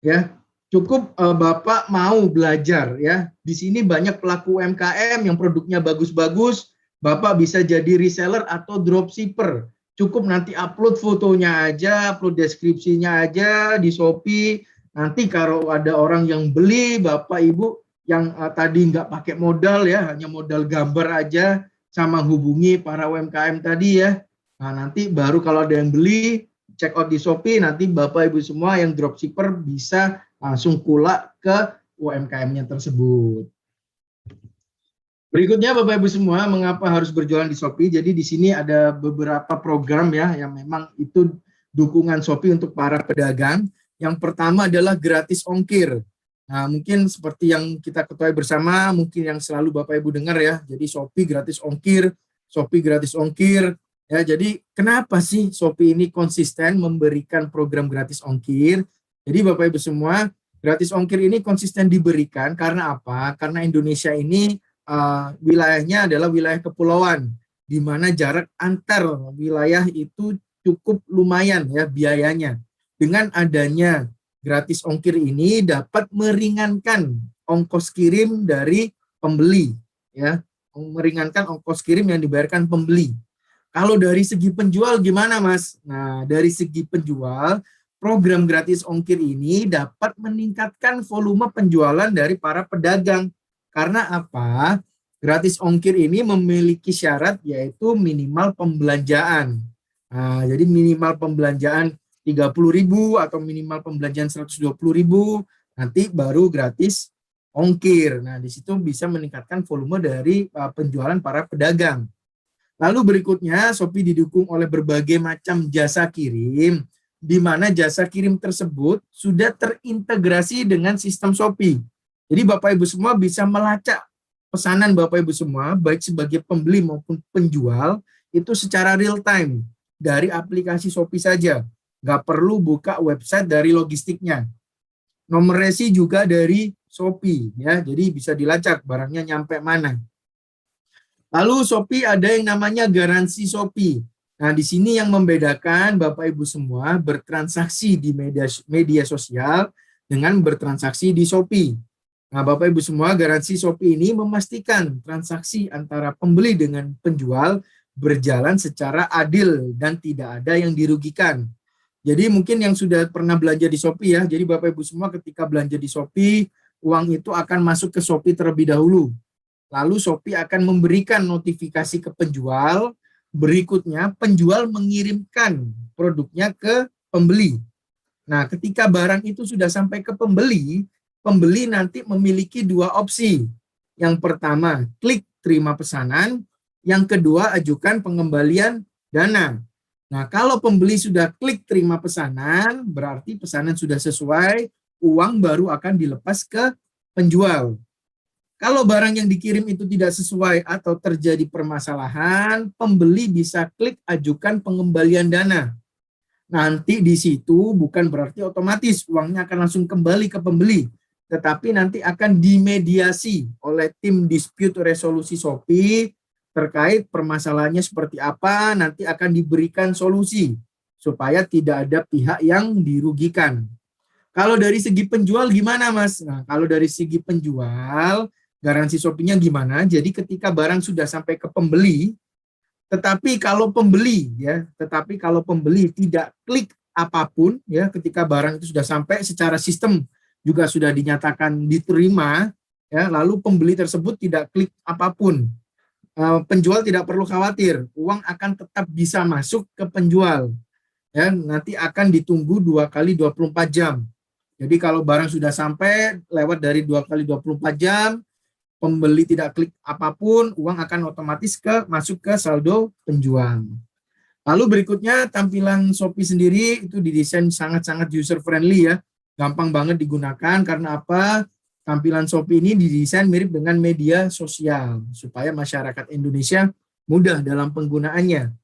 ya. Cukup Bapak mau belajar ya. Di sini banyak pelaku UMKM yang produknya bagus-bagus, Bapak bisa jadi reseller atau dropshipper. Cukup nanti upload fotonya aja, upload deskripsinya aja di Shopee. Nanti kalau ada orang yang beli, Bapak Ibu yang tadi nggak pakai modal ya, hanya modal gambar aja, sama hubungi para UMKM tadi ya. Nah, nanti baru kalau ada yang beli, check out di Shopee, nanti Bapak Ibu semua yang dropshipper bisa langsung kulak ke UMKM-nya tersebut. Berikutnya Bapak Ibu semua, mengapa harus berjualan di Shopee? Jadi di sini ada beberapa program ya yang memang itu dukungan Shopee untuk para pedagang. Yang pertama adalah gratis ongkir. Nah, mungkin seperti yang kita ketahui bersama, mungkin yang selalu Bapak Ibu dengar ya. Jadi Shopee gratis ongkir, Shopee gratis ongkir. Ya, jadi kenapa sih Shopee ini konsisten memberikan program gratis ongkir? Jadi Bapak Ibu semua, gratis ongkir ini konsisten diberikan karena apa? Karena Indonesia ini wilayahnya adalah wilayah kepulauan, di mana jarak antar wilayah itu cukup lumayan ya biayanya. Dengan adanya gratis ongkir ini dapat meringankan ongkos kirim dari pembeli ya, meringankan ongkos kirim yang dibayarkan pembeli. Kalau dari segi penjual gimana Mas? Nah, dari segi penjual, program gratis ongkir ini dapat meningkatkan volume penjualan dari para pedagang. Karena apa? Gratis ongkir ini memiliki syarat yaitu minimal pembelanjaan. Nah, jadi minimal pembelanjaan 30.000 atau minimal pembelanjaan 120.000, nanti baru gratis ongkir. Nah, di situ bisa meningkatkan volume dari penjualan para pedagang. Lalu berikutnya, Shopee didukung oleh berbagai macam jasa kirim, di mana jasa kirim tersebut sudah terintegrasi dengan sistem Shopee. Jadi Bapak Ibu semua bisa melacak pesanan Bapak Ibu semua, baik sebagai pembeli maupun penjual, itu secara real time dari aplikasi Shopee saja. Nggak perlu buka website dari logistiknya. Nomor resi juga dari Shopee, ya, jadi bisa dilacak barangnya nyampe mana. Lalu Shopee ada yang namanya garansi Shopee. Nah, di sini yang membedakan Bapak Ibu semua bertransaksi di media sosial dengan bertransaksi di Shopee. Nah, Bapak Ibu semua, garansi Shopee ini memastikan transaksi antara pembeli dengan penjual berjalan secara adil dan tidak ada yang dirugikan. Jadi mungkin yang sudah pernah belanja di Shopee ya, jadi Bapak Ibu semua ketika belanja di Shopee, uang itu akan masuk ke Shopee terlebih dahulu. Lalu Shopee akan memberikan notifikasi ke penjual, berikutnya penjual mengirimkan produknya ke pembeli. Nah, ketika barang itu sudah sampai ke pembeli, pembeli nanti memiliki dua opsi. Yang pertama, klik terima pesanan, yang kedua, ajukan pengembalian dana. Nah, kalau pembeli sudah klik terima pesanan, berarti pesanan sudah sesuai, uang baru akan dilepas ke penjual. Kalau barang yang dikirim itu tidak sesuai atau terjadi permasalahan, pembeli bisa klik ajukan pengembalian dana. Nanti di situ bukan berarti otomatis uangnya akan langsung kembali ke pembeli, tetapi nanti akan dimediasi oleh tim dispute resolusi Shopee terkait permasalahannya seperti apa, nanti akan diberikan solusi supaya tidak ada pihak yang dirugikan. Kalau dari segi penjual gimana Mas? Nah, kalau dari segi penjual, garansi Shopee-nya gimana? Jadi ketika barang sudah sampai ke pembeli, tetapi kalau pembeli tidak klik apapun ya, ketika barang itu sudah sampai secara sistem juga sudah dinyatakan diterima ya, lalu pembeli tersebut tidak klik apapun, penjual tidak perlu khawatir, uang akan tetap bisa masuk ke penjual ya, nanti akan ditunggu 2 kali 24 jam. Jadi kalau barang sudah sampai lewat dari 2 kali 24 jam, pembeli tidak klik apapun, uang akan otomatis masuk ke saldo penjual. Lalu berikutnya tampilan Shopee sendiri itu didesain sangat-sangat user friendly ya, gampang banget digunakan. Karena apa? Tampilan Shopee ini didesain mirip dengan media sosial supaya masyarakat Indonesia mudah dalam penggunaannya.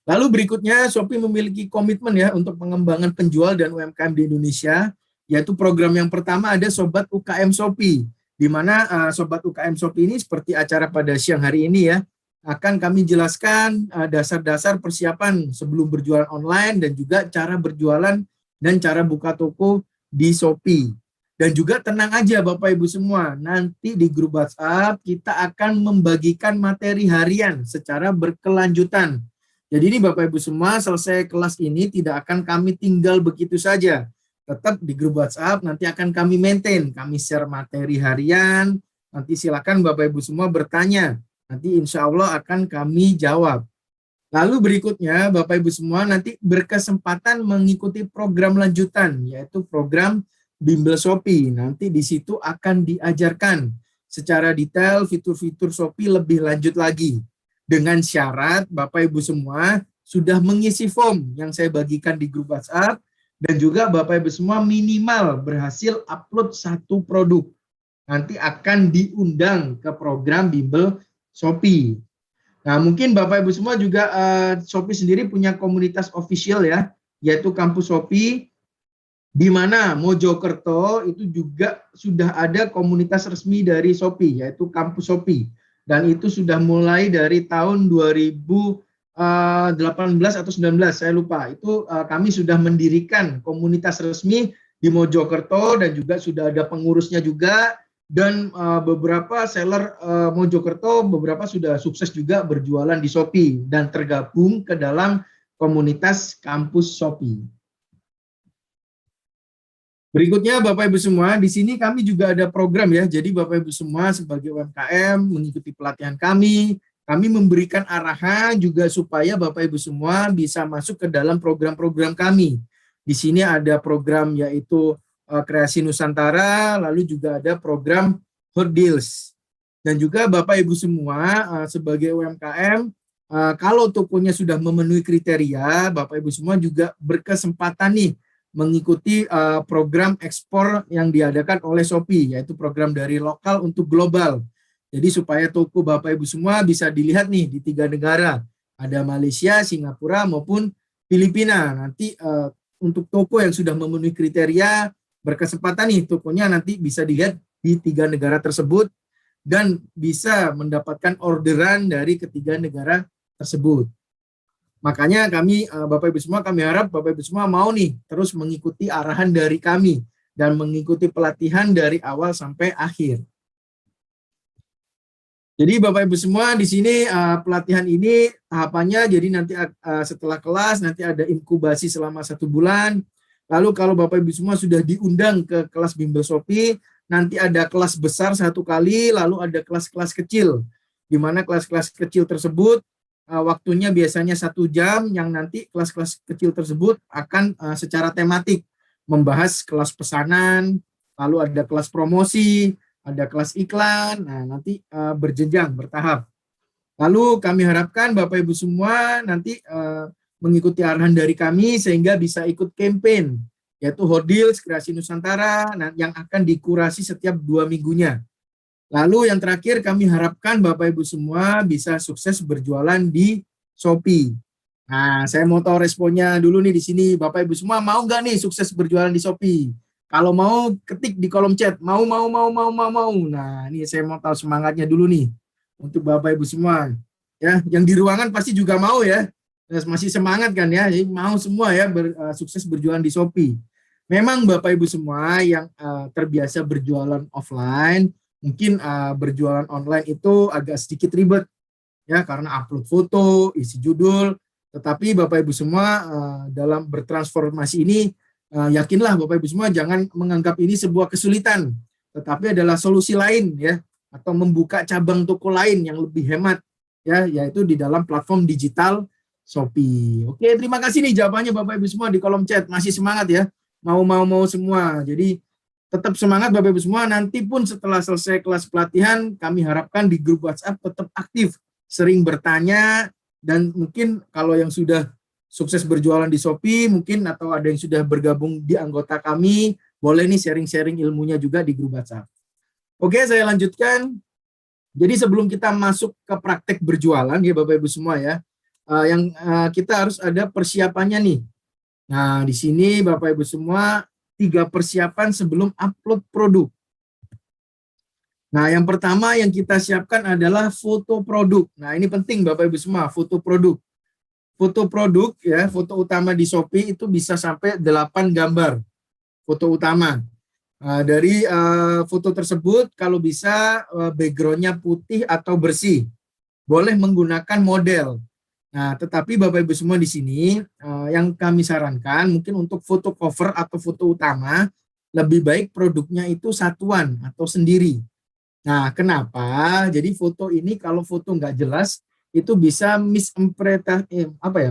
Lalu berikutnya Shopee memiliki komitmen ya untuk pengembangan penjual dan UMKM di Indonesia, yaitu program yang pertama ada Sobat UKM Shopee, di mana Sobat UKM Shopee ini seperti acara pada siang hari ini ya, akan kami jelaskan dasar-dasar persiapan sebelum berjualan online dan juga cara berjualan dan cara buka toko di Shopee. Dan juga tenang aja Bapak Ibu semua, nanti di grup WhatsApp kita akan membagikan materi harian secara berkelanjutan. Jadi ini Bapak Ibu semua, selesai kelas ini tidak akan kami tinggal begitu saja. Tetap di grup WhatsApp nanti akan kami maintain, kami share materi harian, nanti silakan Bapak Ibu semua bertanya, nanti insya Allah akan kami jawab. Lalu berikutnya Bapak Ibu semua nanti berkesempatan mengikuti program lanjutan, yaitu program Bimbel Shopee. Nanti di situ akan diajarkan secara detail fitur-fitur Shopee lebih lanjut lagi. Dengan syarat Bapak Ibu semua sudah mengisi form yang saya bagikan di grup WhatsApp, dan juga Bapak Ibu semua minimal berhasil upload 1 produk. Nanti akan diundang ke program Bimbel Shopee. Nah, mungkin Bapak Ibu semua juga Shopee sendiri punya komunitas official ya, yaitu Kampus Shopee, di mana Mojokerto itu juga sudah ada komunitas resmi dari Shopee, yaitu Kampus Shopee. Dan itu sudah mulai dari tahun 2018 18 atau 19, saya lupa. Itu kami sudah mendirikan komunitas resmi di Mojokerto dan juga sudah ada pengurusnya juga, dan beberapa seller Mojokerto beberapa sudah sukses juga berjualan di Shopee dan tergabung ke dalam komunitas kampus Shopee. Berikutnya Bapak Ibu semua, di sini kami juga ada program ya. Jadi Bapak Ibu semua sebagai UMKM mengikuti pelatihan kami memberikan arahan juga supaya Bapak Ibu semua bisa masuk ke dalam program-program kami. Di sini ada program yaitu Kreasi Nusantara, lalu juga ada program Hot Deals. Dan juga Bapak Ibu semua sebagai UMKM, kalau tokonya sudah memenuhi kriteria, Bapak Ibu semua juga berkesempatan nih mengikuti program ekspor yang diadakan oleh Shopee, yaitu program dari lokal untuk global. Jadi supaya toko Bapak Ibu semua bisa dilihat nih di 3 negara, ada Malaysia, Singapura maupun Filipina. Nanti untuk toko yang sudah memenuhi kriteria, berkesempatan nih tokonya nanti bisa dilihat di 3 negara tersebut dan bisa mendapatkan orderan dari ketiga negara tersebut. Makanya kami, Bapak Ibu semua, kami harap Bapak Ibu semua mau nih terus mengikuti arahan dari kami dan mengikuti pelatihan dari awal sampai akhir. Jadi Bapak Ibu semua di sini pelatihan ini tahapannya, jadi nanti setelah kelas nanti ada inkubasi selama 1 bulan. Lalu kalau Bapak Ibu semua sudah diundang ke kelas Bimbel Shopee, nanti ada kelas besar 1 kali, lalu ada kelas-kelas kecil. Di mana kelas-kelas kecil tersebut waktunya biasanya 1 jam, yang nanti kelas-kelas kecil tersebut akan secara tematik membahas kelas pesanan, lalu ada kelas promosi, ada kelas iklan, nah nanti berjenjang, bertahap. Lalu kami harapkan Bapak Ibu semua nanti mengikuti arahan dari kami sehingga bisa ikut campaign, yaitu Hot Deals Kreasi Nusantara yang akan dikurasi setiap 2 minggunya. Lalu yang terakhir kami harapkan Bapak Ibu semua bisa sukses berjualan di Shopee. Nah, saya mau tahu responnya dulu nih di sini. Bapak Ibu semua mau nggak nih sukses berjualan di Shopee? Kalau mau, ketik di kolom chat. Mau. Nah, ini saya mau tahu semangatnya dulu nih untuk Bapak Ibu semua. Ya, yang di ruangan pasti juga mau ya. Masih semangat kan ya? Jadi mau semua ya sukses berjualan di Shopee. Memang Bapak Ibu semua yang terbiasa berjualan offline, mungkin berjualan online itu agak sedikit ribet ya karena upload foto, isi judul. Tetapi Bapak Ibu semua dalam bertransformasi ini yakinlah Bapak Ibu semua jangan menganggap ini sebuah kesulitan, tetapi adalah solusi lain ya, atau membuka cabang toko lain yang lebih hemat ya, yaitu di dalam platform digital Shopee. Oke, terima kasih nih jawabannya Bapak Ibu semua di kolom chat. Masih semangat ya. Mau semua. Jadi tetap semangat Bapak Ibu semua, nanti pun setelah selesai kelas pelatihan, kami harapkan di grup WhatsApp tetap aktif, sering bertanya, dan mungkin kalau yang sudah sukses berjualan di Shopee, mungkin atau ada yang sudah bergabung di anggota kami, boleh nih sharing-sharing ilmunya juga di grup WhatsApp. Oke, saya lanjutkan. Jadi sebelum kita masuk ke praktek berjualan ya Bapak Ibu semua ya, yang kita harus ada persiapannya nih. Nah, di sini Bapak Ibu semua 3 persiapan sebelum upload produk. Nah, yang pertama yang kita siapkan adalah foto produk. Nah, ini penting Bapak Ibu semua, foto produk. Foto produk ya, foto utama di Shopee itu bisa sampai 8 gambar foto utama. Dari foto tersebut kalau bisa background-nya putih atau bersih. Boleh menggunakan model. Nah, tetapi Bapak Ibu semua di sini yang kami sarankan mungkin untuk foto cover atau foto utama lebih baik produknya itu satuan atau sendiri. Nah, kenapa? Jadi foto ini kalau foto nggak jelas itu bisa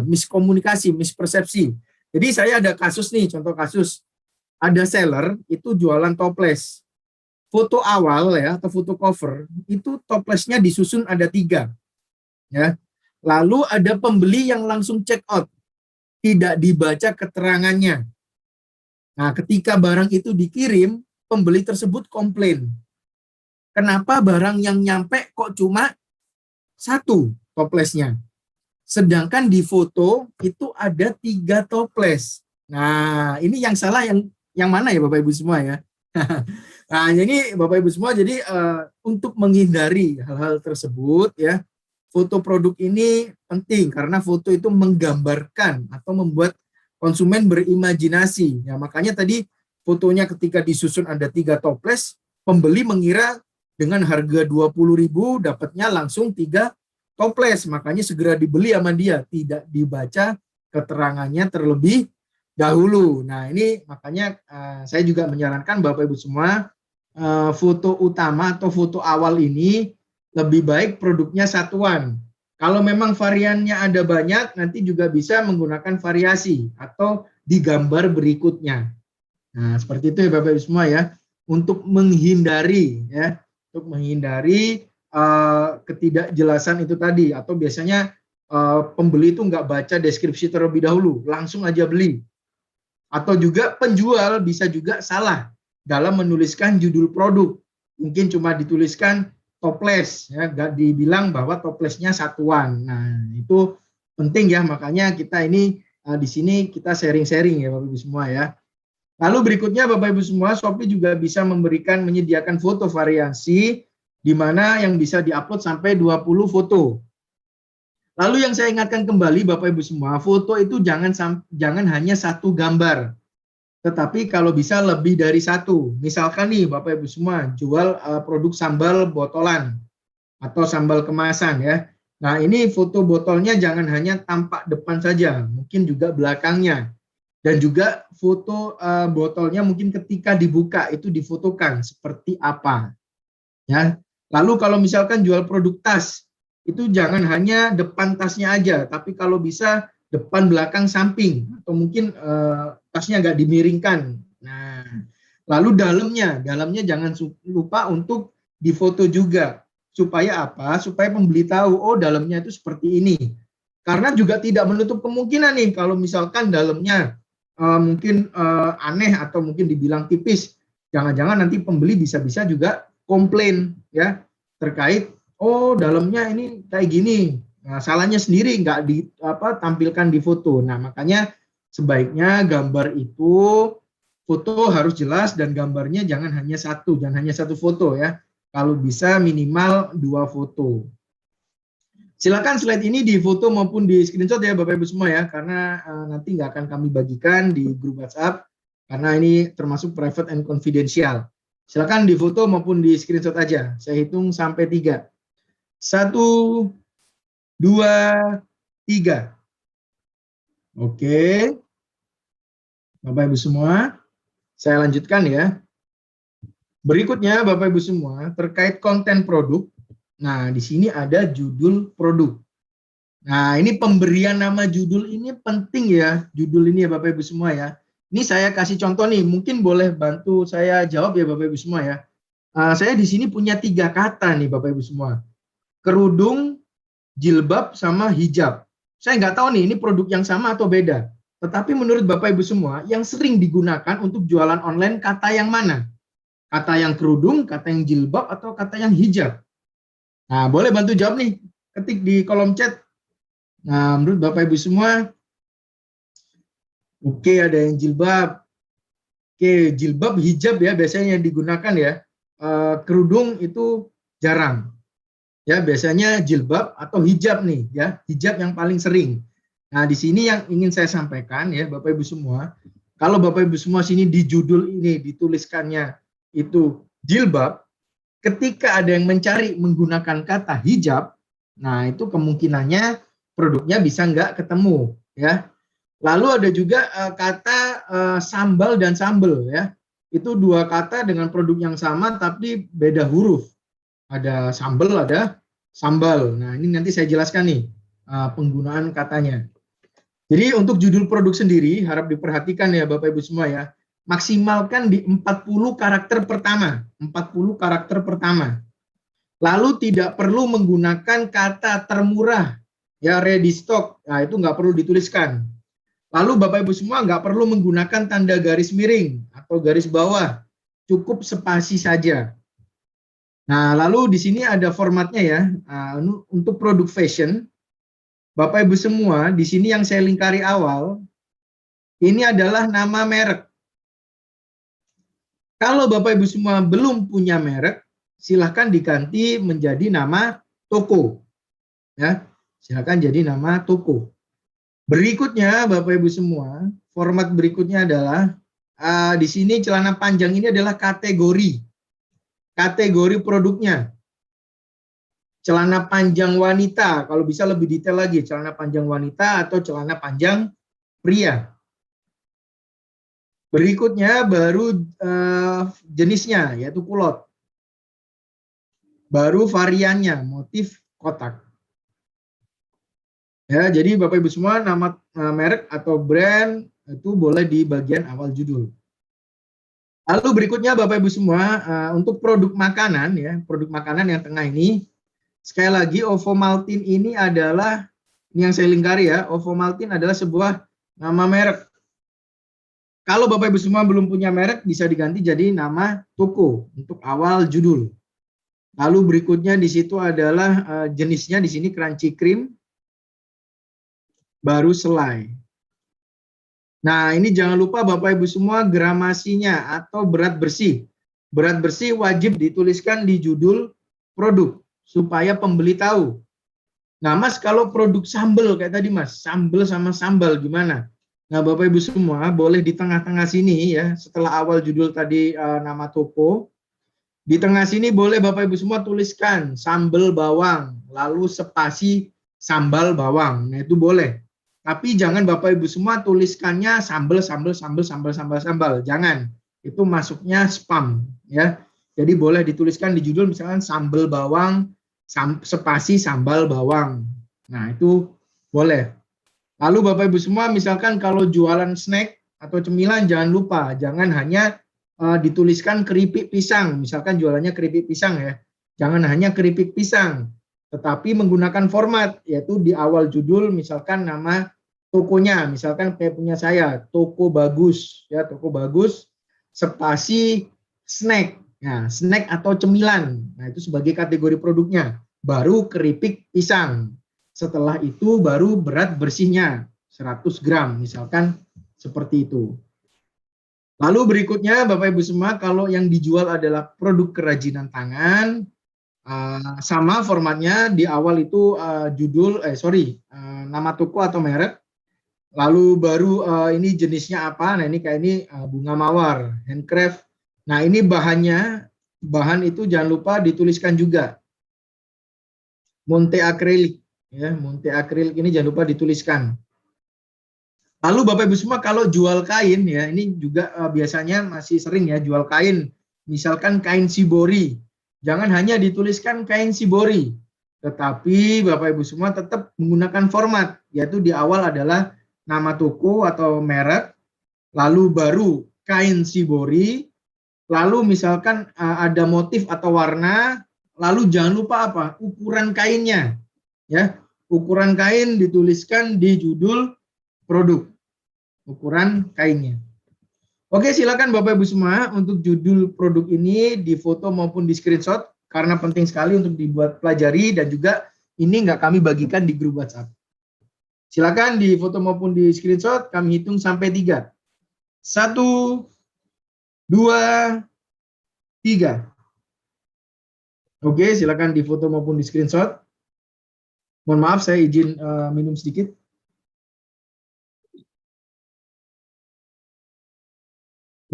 miskomunikasi, mispersepsi. Jadi saya ada kasus nih, contoh kasus. Ada seller itu jualan toples. Foto awal ya atau foto cover itu toplesnya disusun ada 3. Ya. Lalu ada pembeli yang langsung check out, tidak dibaca keterangannya. Nah, ketika barang itu dikirim, pembeli tersebut komplain. Kenapa barang yang nyampe kok cuma 1 toplesnya? Sedangkan di foto itu ada 3 toples. Nah, ini yang salah yang mana ya Bapak Ibu semua ya? Nah, jadi Bapak Ibu semua, jadi untuk menghindari hal-hal tersebut ya, foto produk ini penting karena foto itu menggambarkan atau membuat konsumen berimajinasi. Ya, makanya tadi fotonya ketika disusun ada 3 toples, pembeli mengira dengan harga 20.000 dapatnya langsung 3 toples, makanya segera dibeli sama dia, tidak dibaca keterangannya terlebih dahulu. Nah, ini makanya saya juga menyarankan Bapak Ibu semua, foto utama atau foto awal ini lebih baik produknya satuan. Kalau memang variannya ada banyak, nanti juga bisa menggunakan variasi atau digambar berikutnya. Nah, seperti itu ya Bapak Ibu semua ya, untuk menghindari ketidakjelasan itu tadi, atau biasanya pembeli itu nggak baca deskripsi terlebih dahulu, langsung aja beli. Atau juga penjual bisa juga salah dalam menuliskan judul produk. Mungkin cuma dituliskan toples, ya, nggak dibilang bahwa toplesnya satuan. Nah, itu penting ya, makanya kita ini di sini kita sharing-sharing ya Bapak Ibu semua ya. Lalu berikutnya Bapak Ibu semua, Shopee juga bisa menyediakan foto variasi di mana yang bisa diupload sampai 20 foto. Lalu yang saya ingatkan kembali Bapak Ibu semua, foto itu jangan hanya satu gambar, tetapi kalau bisa lebih dari satu. Misalkan nih Bapak Ibu semua jual produk sambal botolan atau sambal kemasan ya. Nah, ini foto botolnya jangan hanya tampak depan saja, mungkin juga belakangnya. Dan juga foto botolnya mungkin ketika dibuka itu difotokan seperti apa. Ya. Lalu kalau misalkan jual produk tas, itu jangan hanya depan tasnya aja, tapi kalau bisa depan, belakang, samping, atau mungkin tasnya nggak dimiringkan. Nah, lalu dalamnya jangan lupa untuk difoto juga. Supaya apa? Supaya pembeli tahu, oh dalamnya itu seperti ini. Karena juga tidak menutup kemungkinan nih, kalau misalkan dalamnya mungkin aneh atau mungkin dibilang tipis, jangan-jangan nanti pembeli bisa-bisa juga komplain ya terkait oh dalamnya ini kayak gini. Nah, salahnya sendiri nggak tampilkan di foto. Nah, makanya sebaiknya gambar itu foto harus jelas dan gambarnya jangan hanya satu foto ya. Kalau bisa minimal 2 foto. Silakan slide ini di foto maupun di screenshot ya Bapak Ibu semua ya, karena nanti nggak akan kami bagikan di grup WhatsApp karena ini termasuk private and confidential. Silakan di foto maupun di screenshot aja. Saya hitung sampai 3. 1, 2, 3. Oke. Bapak Ibu semua, saya lanjutkan ya. Berikutnya Bapak Ibu semua, terkait konten produk. Nah, di sini ada judul produk. Nah, ini pemberian nama judul ini penting ya, judul ini ya Bapak Ibu semua ya. Ini saya kasih contoh nih, mungkin boleh bantu saya jawab ya Bapak Ibu semua ya. Saya di sini punya 3 kata nih Bapak Ibu semua. Kerudung, jilbab, sama hijab. Saya nggak tahu nih ini produk yang sama atau beda. Tetapi menurut Bapak Ibu semua, yang sering digunakan untuk jualan online kata yang mana? Kata yang kerudung, kata yang jilbab, atau kata yang hijab? Nah, boleh bantu jawab nih, ketik di kolom chat. Nah, menurut Bapak Ibu semua, oke ada yang jilbab. Oke, jilbab, hijab ya biasanya yang digunakan ya. Kerudung itu jarang. Ya, biasanya jilbab atau hijab nih ya, hijab yang paling sering. Nah, di sini yang ingin saya sampaikan ya Bapak Ibu semua, kalau Bapak Ibu semua sini di judul ini dituliskannya itu jilbab, ketika ada yang mencari menggunakan kata hijab, nah itu kemungkinannya produknya bisa nggak ketemu ya. Lalu ada juga kata sambal dan sambel ya. Itu 2 kata dengan produk yang sama tapi beda huruf. Ada sambel, ada sambal. Nah, ini nanti saya jelaskan nih penggunaan katanya. Jadi untuk judul produk sendiri harap diperhatikan ya Bapak Ibu semua ya. Maksimalkan di 40 karakter pertama. 40 karakter pertama. Lalu tidak perlu menggunakan kata termurah, ya ready stock. Nah, itu nggak perlu dituliskan. Lalu Bapak Ibu semua nggak perlu menggunakan tanda garis miring atau garis bawah. Cukup spasi saja. Nah, lalu di sini ada formatnya ya. Untuk produk fashion, Bapak Ibu semua, di sini yang saya lingkari awal, ini adalah nama merek. Kalau Bapak Ibu semua belum punya merek, silahkan diganti menjadi nama toko. Ya, silakan jadi nama toko. Berikutnya, Bapak Ibu semua, format berikutnya adalah di sini celana panjang ini adalah kategori produknya. Celana panjang wanita, kalau bisa lebih detail lagi, celana panjang wanita atau celana panjang pria. Berikutnya baru jenisnya, yaitu kulot. Baru variannya, motif kotak. Ya, jadi Bapak Ibu semua, nama merek atau brand itu boleh di bagian awal judul. Lalu berikutnya Bapak Ibu semua, untuk produk makanan ya, produk makanan yang tengah ini, sekali lagi Ovomaltine ini adalah, ini yang saya lingkari ya, Ovomaltine adalah sebuah nama merek. Kalau Bapak Ibu semua belum punya merek, bisa diganti jadi nama toko untuk awal judul. Lalu berikutnya di situ adalah jenisnya, di sini crunchy cream, baru selai. Nah, ini jangan lupa Bapak Ibu semua gramasinya atau berat bersih. Berat bersih wajib dituliskan di judul produk supaya pembeli tahu. Nah, Mas, kalau produk sambal kayak tadi, Mas, sambal sama sambal gimana? Nah, Bapak Ibu semua boleh di tengah-tengah sini ya, setelah awal judul tadi nama toko, di tengah sini boleh Bapak Ibu semua tuliskan sambal bawang, lalu spasi sambal bawang. Nah, itu boleh. Tapi jangan Bapak Ibu semua tuliskannya sambal. Jangan. Itu masuknya spam ya. Jadi boleh dituliskan di judul misalkan sambal bawang, spasi sambal bawang. Nah, itu boleh. Lalu Bapak Ibu semua misalkan kalau jualan snack atau cemilan jangan lupa, jangan hanya dituliskan keripik pisang, misalkan jualannya keripik pisang ya. Jangan hanya keripik pisang, tetapi menggunakan format, yaitu di awal judul misalkan nama tokonya, misalkan kayak punya saya, toko bagus, ya toko bagus, spasi snack, nah snack atau cemilan, nah itu sebagai kategori produknya, baru keripik pisang. Setelah itu baru berat bersihnya 100 gram, misalkan seperti itu. Lalu berikutnya Bapak Ibu semua, kalau yang dijual adalah produk kerajinan tangan, sama formatnya di awal itu nama toko atau merek, lalu baru ini jenisnya apa, nah ini kayak ini bunga mawar, handcraft. Nah ini bahan itu jangan lupa dituliskan juga. Monte akrilik, ya Monte akrilik ini jangan lupa dituliskan. Lalu Bapak Ibu semua kalau jual kain ya, ini juga biasanya masih sering ya jual kain. Misalkan kain shibori. Jangan hanya dituliskan kain shibori, tetapi Bapak Ibu semua tetap menggunakan format, yaitu di awal adalah nama toko atau merek, lalu baru kain shibori, lalu misalkan ada motif atau warna, lalu jangan lupa apa? Ukuran kainnya. Ya, ukuran kain dituliskan di judul produk. Ukuran kainnya. Oke, silakan Bapak Ibu semua untuk judul produk ini di foto maupun di screenshot karena penting sekali untuk dibuat pelajari dan juga ini nggak kami bagikan di grup WhatsApp. Silakan di foto maupun di screenshot, kami hitung sampai 3. 1, 2, 3. Oke, silakan di foto maupun di screenshot. Mohon maaf, saya izin minum sedikit.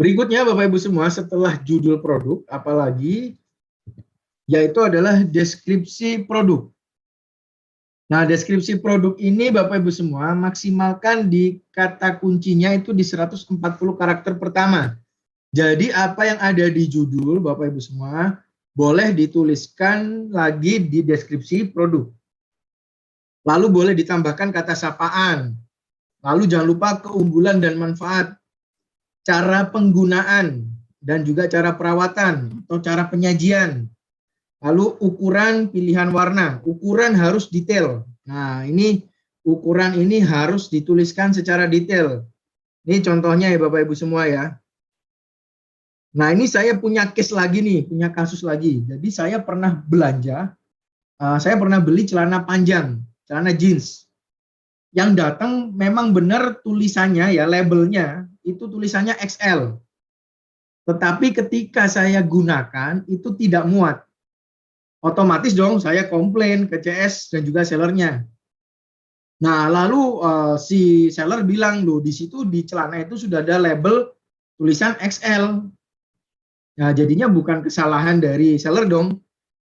Berikutnya Bapak Ibu semua, setelah judul produk, apalagi yaitu adalah deskripsi produk. Nah, deskripsi produk ini Bapak Ibu semua maksimalkan di kata kuncinya itu di 140 karakter pertama. Jadi apa yang ada di judul Bapak Ibu semua boleh dituliskan lagi di deskripsi produk. Lalu boleh ditambahkan kata sapaan. Lalu jangan lupa keunggulan dan manfaat, cara penggunaan, dan juga cara perawatan atau cara penyajian. Lalu ukuran, pilihan warna. Ukuran harus detail. Nah, ini ukuran ini harus dituliskan secara detail. Ini contohnya ya Bapak Ibu semua ya. Nah, ini saya punya case lagi nih, punya kasus lagi. Jadi saya pernah belanja, saya pernah beli celana panjang, celana jeans. Yang datang memang benar tulisannya ya, labelnya itu tulisannya XL. Tetapi ketika saya gunakan itu tidak muat. Otomatis dong saya komplain ke CS dan juga sellernya. Nah, lalu si seller bilang, loh di situ di celana itu sudah ada label tulisan XL. Nah, jadinya bukan kesalahan dari seller dong.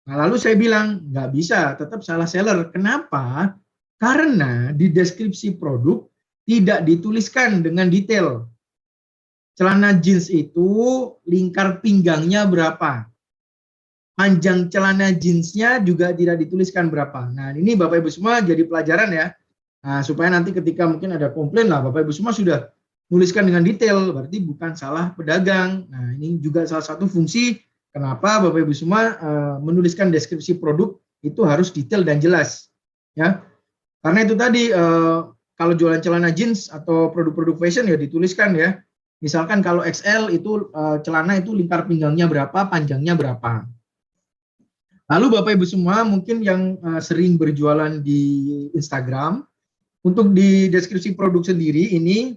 Nah, lalu saya bilang, nggak bisa, tetap salah seller. Kenapa? Karena di deskripsi produk tidak dituliskan dengan detail. Celana jeans itu lingkar pinggangnya berapa. Panjang celana jeansnya juga tidak dituliskan berapa. Nah, ini Bapak Ibu semua jadi pelajaran ya. Nah, supaya nanti ketika mungkin ada komplain lah, Bapak Ibu semua sudah tuliskan dengan detail, berarti bukan salah pedagang. Nah, ini juga salah satu fungsi kenapa Bapak Ibu semua menuliskan deskripsi produk itu harus detail dan jelas. Ya, karena itu tadi kalau jualan celana jeans atau produk-produk fashion ya dituliskan ya. Misalkan kalau XL itu celana itu lingkar pinggangnya berapa, panjangnya berapa. Lalu Bapak Ibu semua mungkin yang sering berjualan di Instagram, untuk di deskripsi produk sendiri ini,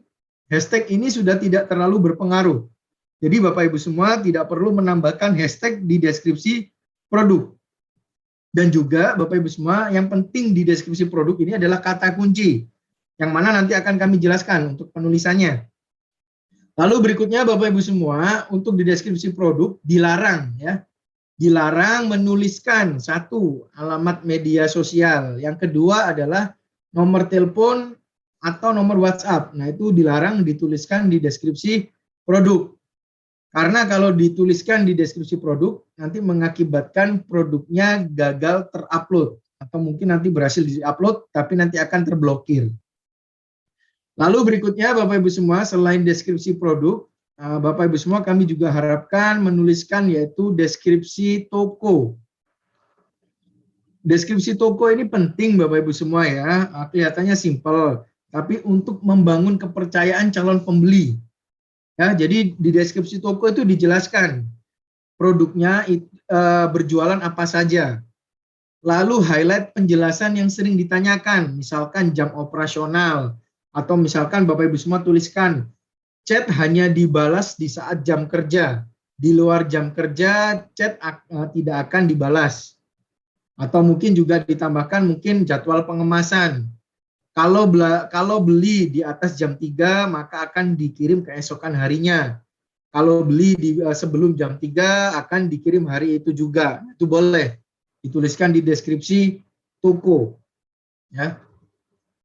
hashtag ini sudah tidak terlalu berpengaruh. Jadi Bapak Ibu semua tidak perlu menambahkan hashtag di deskripsi produk. Dan juga Bapak Ibu semua yang penting di deskripsi produk ini adalah kata kunci, yang mana nanti akan kami jelaskan untuk penulisannya. Lalu berikutnya Bapak Ibu semua, untuk di deskripsi produk dilarang ya. Dilarang menuliskan satu alamat media sosial, yang kedua adalah nomor telepon atau nomor WhatsApp. Nah, itu dilarang dituliskan di deskripsi produk. Karena kalau dituliskan di deskripsi produk, nanti mengakibatkan produknya gagal terupload. Atau mungkin nanti berhasil diupload, tapi nanti akan terblokir. Lalu berikutnya Bapak Ibu semua, selain deskripsi produk, Bapak Ibu semua kami juga harapkan menuliskan yaitu deskripsi toko. Deskripsi toko ini penting Bapak Ibu semua ya, kelihatannya simpel, tapi untuk membangun kepercayaan calon pembeli. Ya, jadi di deskripsi toko itu dijelaskan produknya berjualan apa saja. Lalu highlight penjelasan yang sering ditanyakan, misalkan jam operasional, atau misalkan Bapak Ibu semua tuliskan chat hanya dibalas di saat jam kerja. Di luar jam kerja, chat tidak akan dibalas. Atau mungkin juga ditambahkan mungkin jadwal pengemasan. Kalau beli di atas jam 3, maka akan dikirim keesokan harinya. Kalau beli sebelum jam 3, akan dikirim hari itu juga. Itu boleh dituliskan di deskripsi toko. Ya.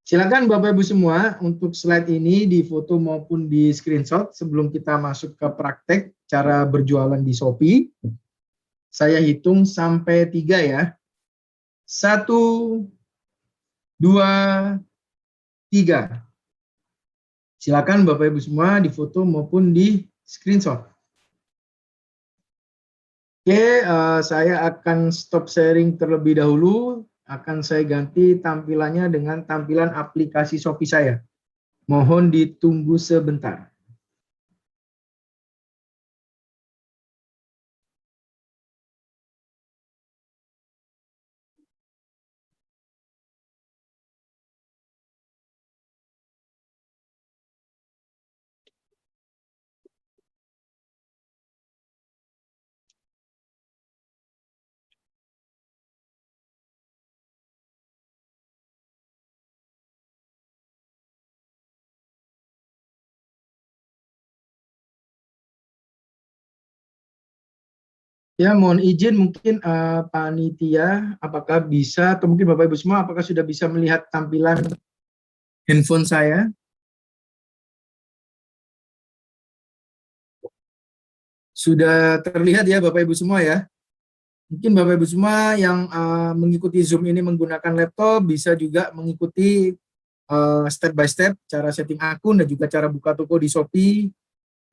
Silakan Bapak Ibu semua untuk slide ini di foto maupun di screenshot sebelum kita masuk ke praktek cara berjualan di Shopee. Saya hitung sampai 3 ya. 1, 2, 3. Silakan Bapak Ibu semua di foto maupun di screenshot. Oke, saya akan stop sharing terlebih dahulu. Akan saya ganti tampilannya dengan tampilan aplikasi Shopee saya. Mohon ditunggu sebentar. Ya, mohon izin mungkin panitia apakah bisa atau mungkin Bapak Ibu semua apakah sudah bisa melihat tampilan handphone saya? Sudah terlihat ya Bapak Ibu semua ya? Mungkin Bapak Ibu semua yang mengikuti Zoom ini menggunakan laptop bisa juga mengikuti step by step cara setting akun dan juga cara buka toko di Shopee.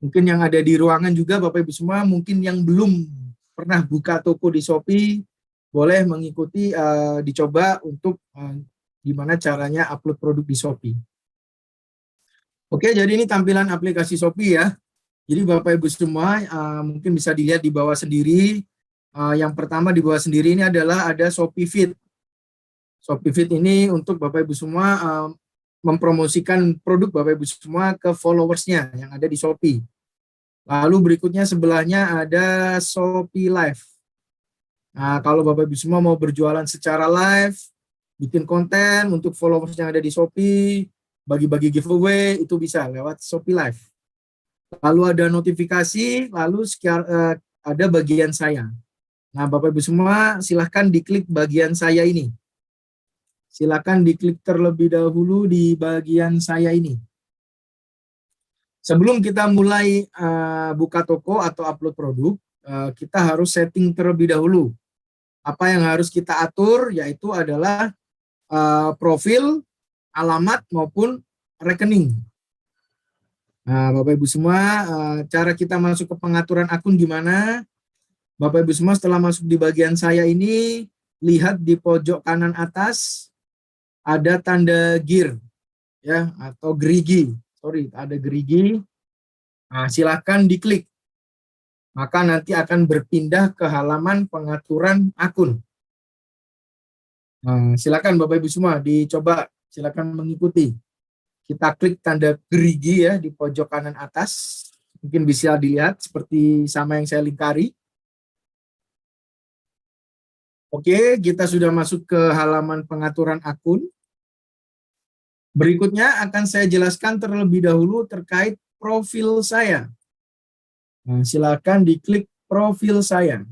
Mungkin yang ada di ruangan juga Bapak Ibu semua mungkin yang belum pernah buka toko di Shopee boleh mengikuti dicoba untuk gimana caranya upload produk di Shopee. Oke, jadi ini tampilan aplikasi Shopee ya. Jadi Bapak Ibu semua mungkin bisa dilihat di bawah sendiri. Yang pertama di bawah sendiri ini adalah ada Shopee Feed. Shopee Feed ini untuk Bapak Ibu semua mempromosikan produk Bapak Ibu semua ke followersnya yang ada di Shopee. Lalu berikutnya sebelahnya ada Shopee Live. Nah, kalau Bapak Ibu semua mau berjualan secara live, bikin konten untuk followers yang ada di Shopee, bagi-bagi giveaway, itu bisa lewat Shopee Live. Lalu ada notifikasi, lalu ada bagian saya. Nah, Bapak Ibu semua silahkan diklik bagian saya ini. Silahkan diklik terlebih dahulu di bagian saya ini. Sebelum kita mulai buka toko atau upload produk, kita harus setting terlebih dahulu. Apa yang harus kita atur yaitu adalah profil, alamat maupun rekening. Nah, Bapak Ibu semua, cara kita masuk ke pengaturan akun gimana? Bapak Ibu semua setelah masuk di bagian saya ini, lihat di pojok kanan atas ada tanda gear ya atau gerigi. Sorry, ada gerigi. Nah, silahkan diklik. Maka nanti akan berpindah ke halaman pengaturan akun. Nah, silakan Bapak Ibu semua dicoba, silakan mengikuti. Kita klik tanda gerigi ya di pojok kanan atas. Mungkin bisa dilihat seperti sama yang saya lingkari. Oke, kita sudah masuk ke halaman pengaturan akun. Berikutnya akan saya jelaskan terlebih dahulu terkait profil saya. Nah, silakan diklik profil saya.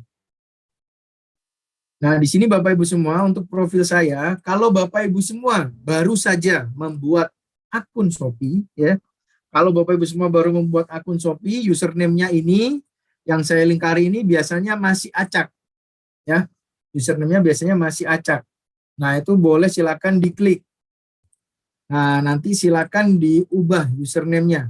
Nah, di sini Bapak Ibu semua untuk profil saya, kalau Bapak Ibu semua baru saja membuat akun Shopee, ya, kalau Bapak Ibu semua baru membuat akun Shopee, username-nya ini yang saya lingkari ini biasanya masih acak, ya, username-nya biasanya masih acak. Nah, itu boleh silakan diklik. Nah, nanti silakan diubah username-nya.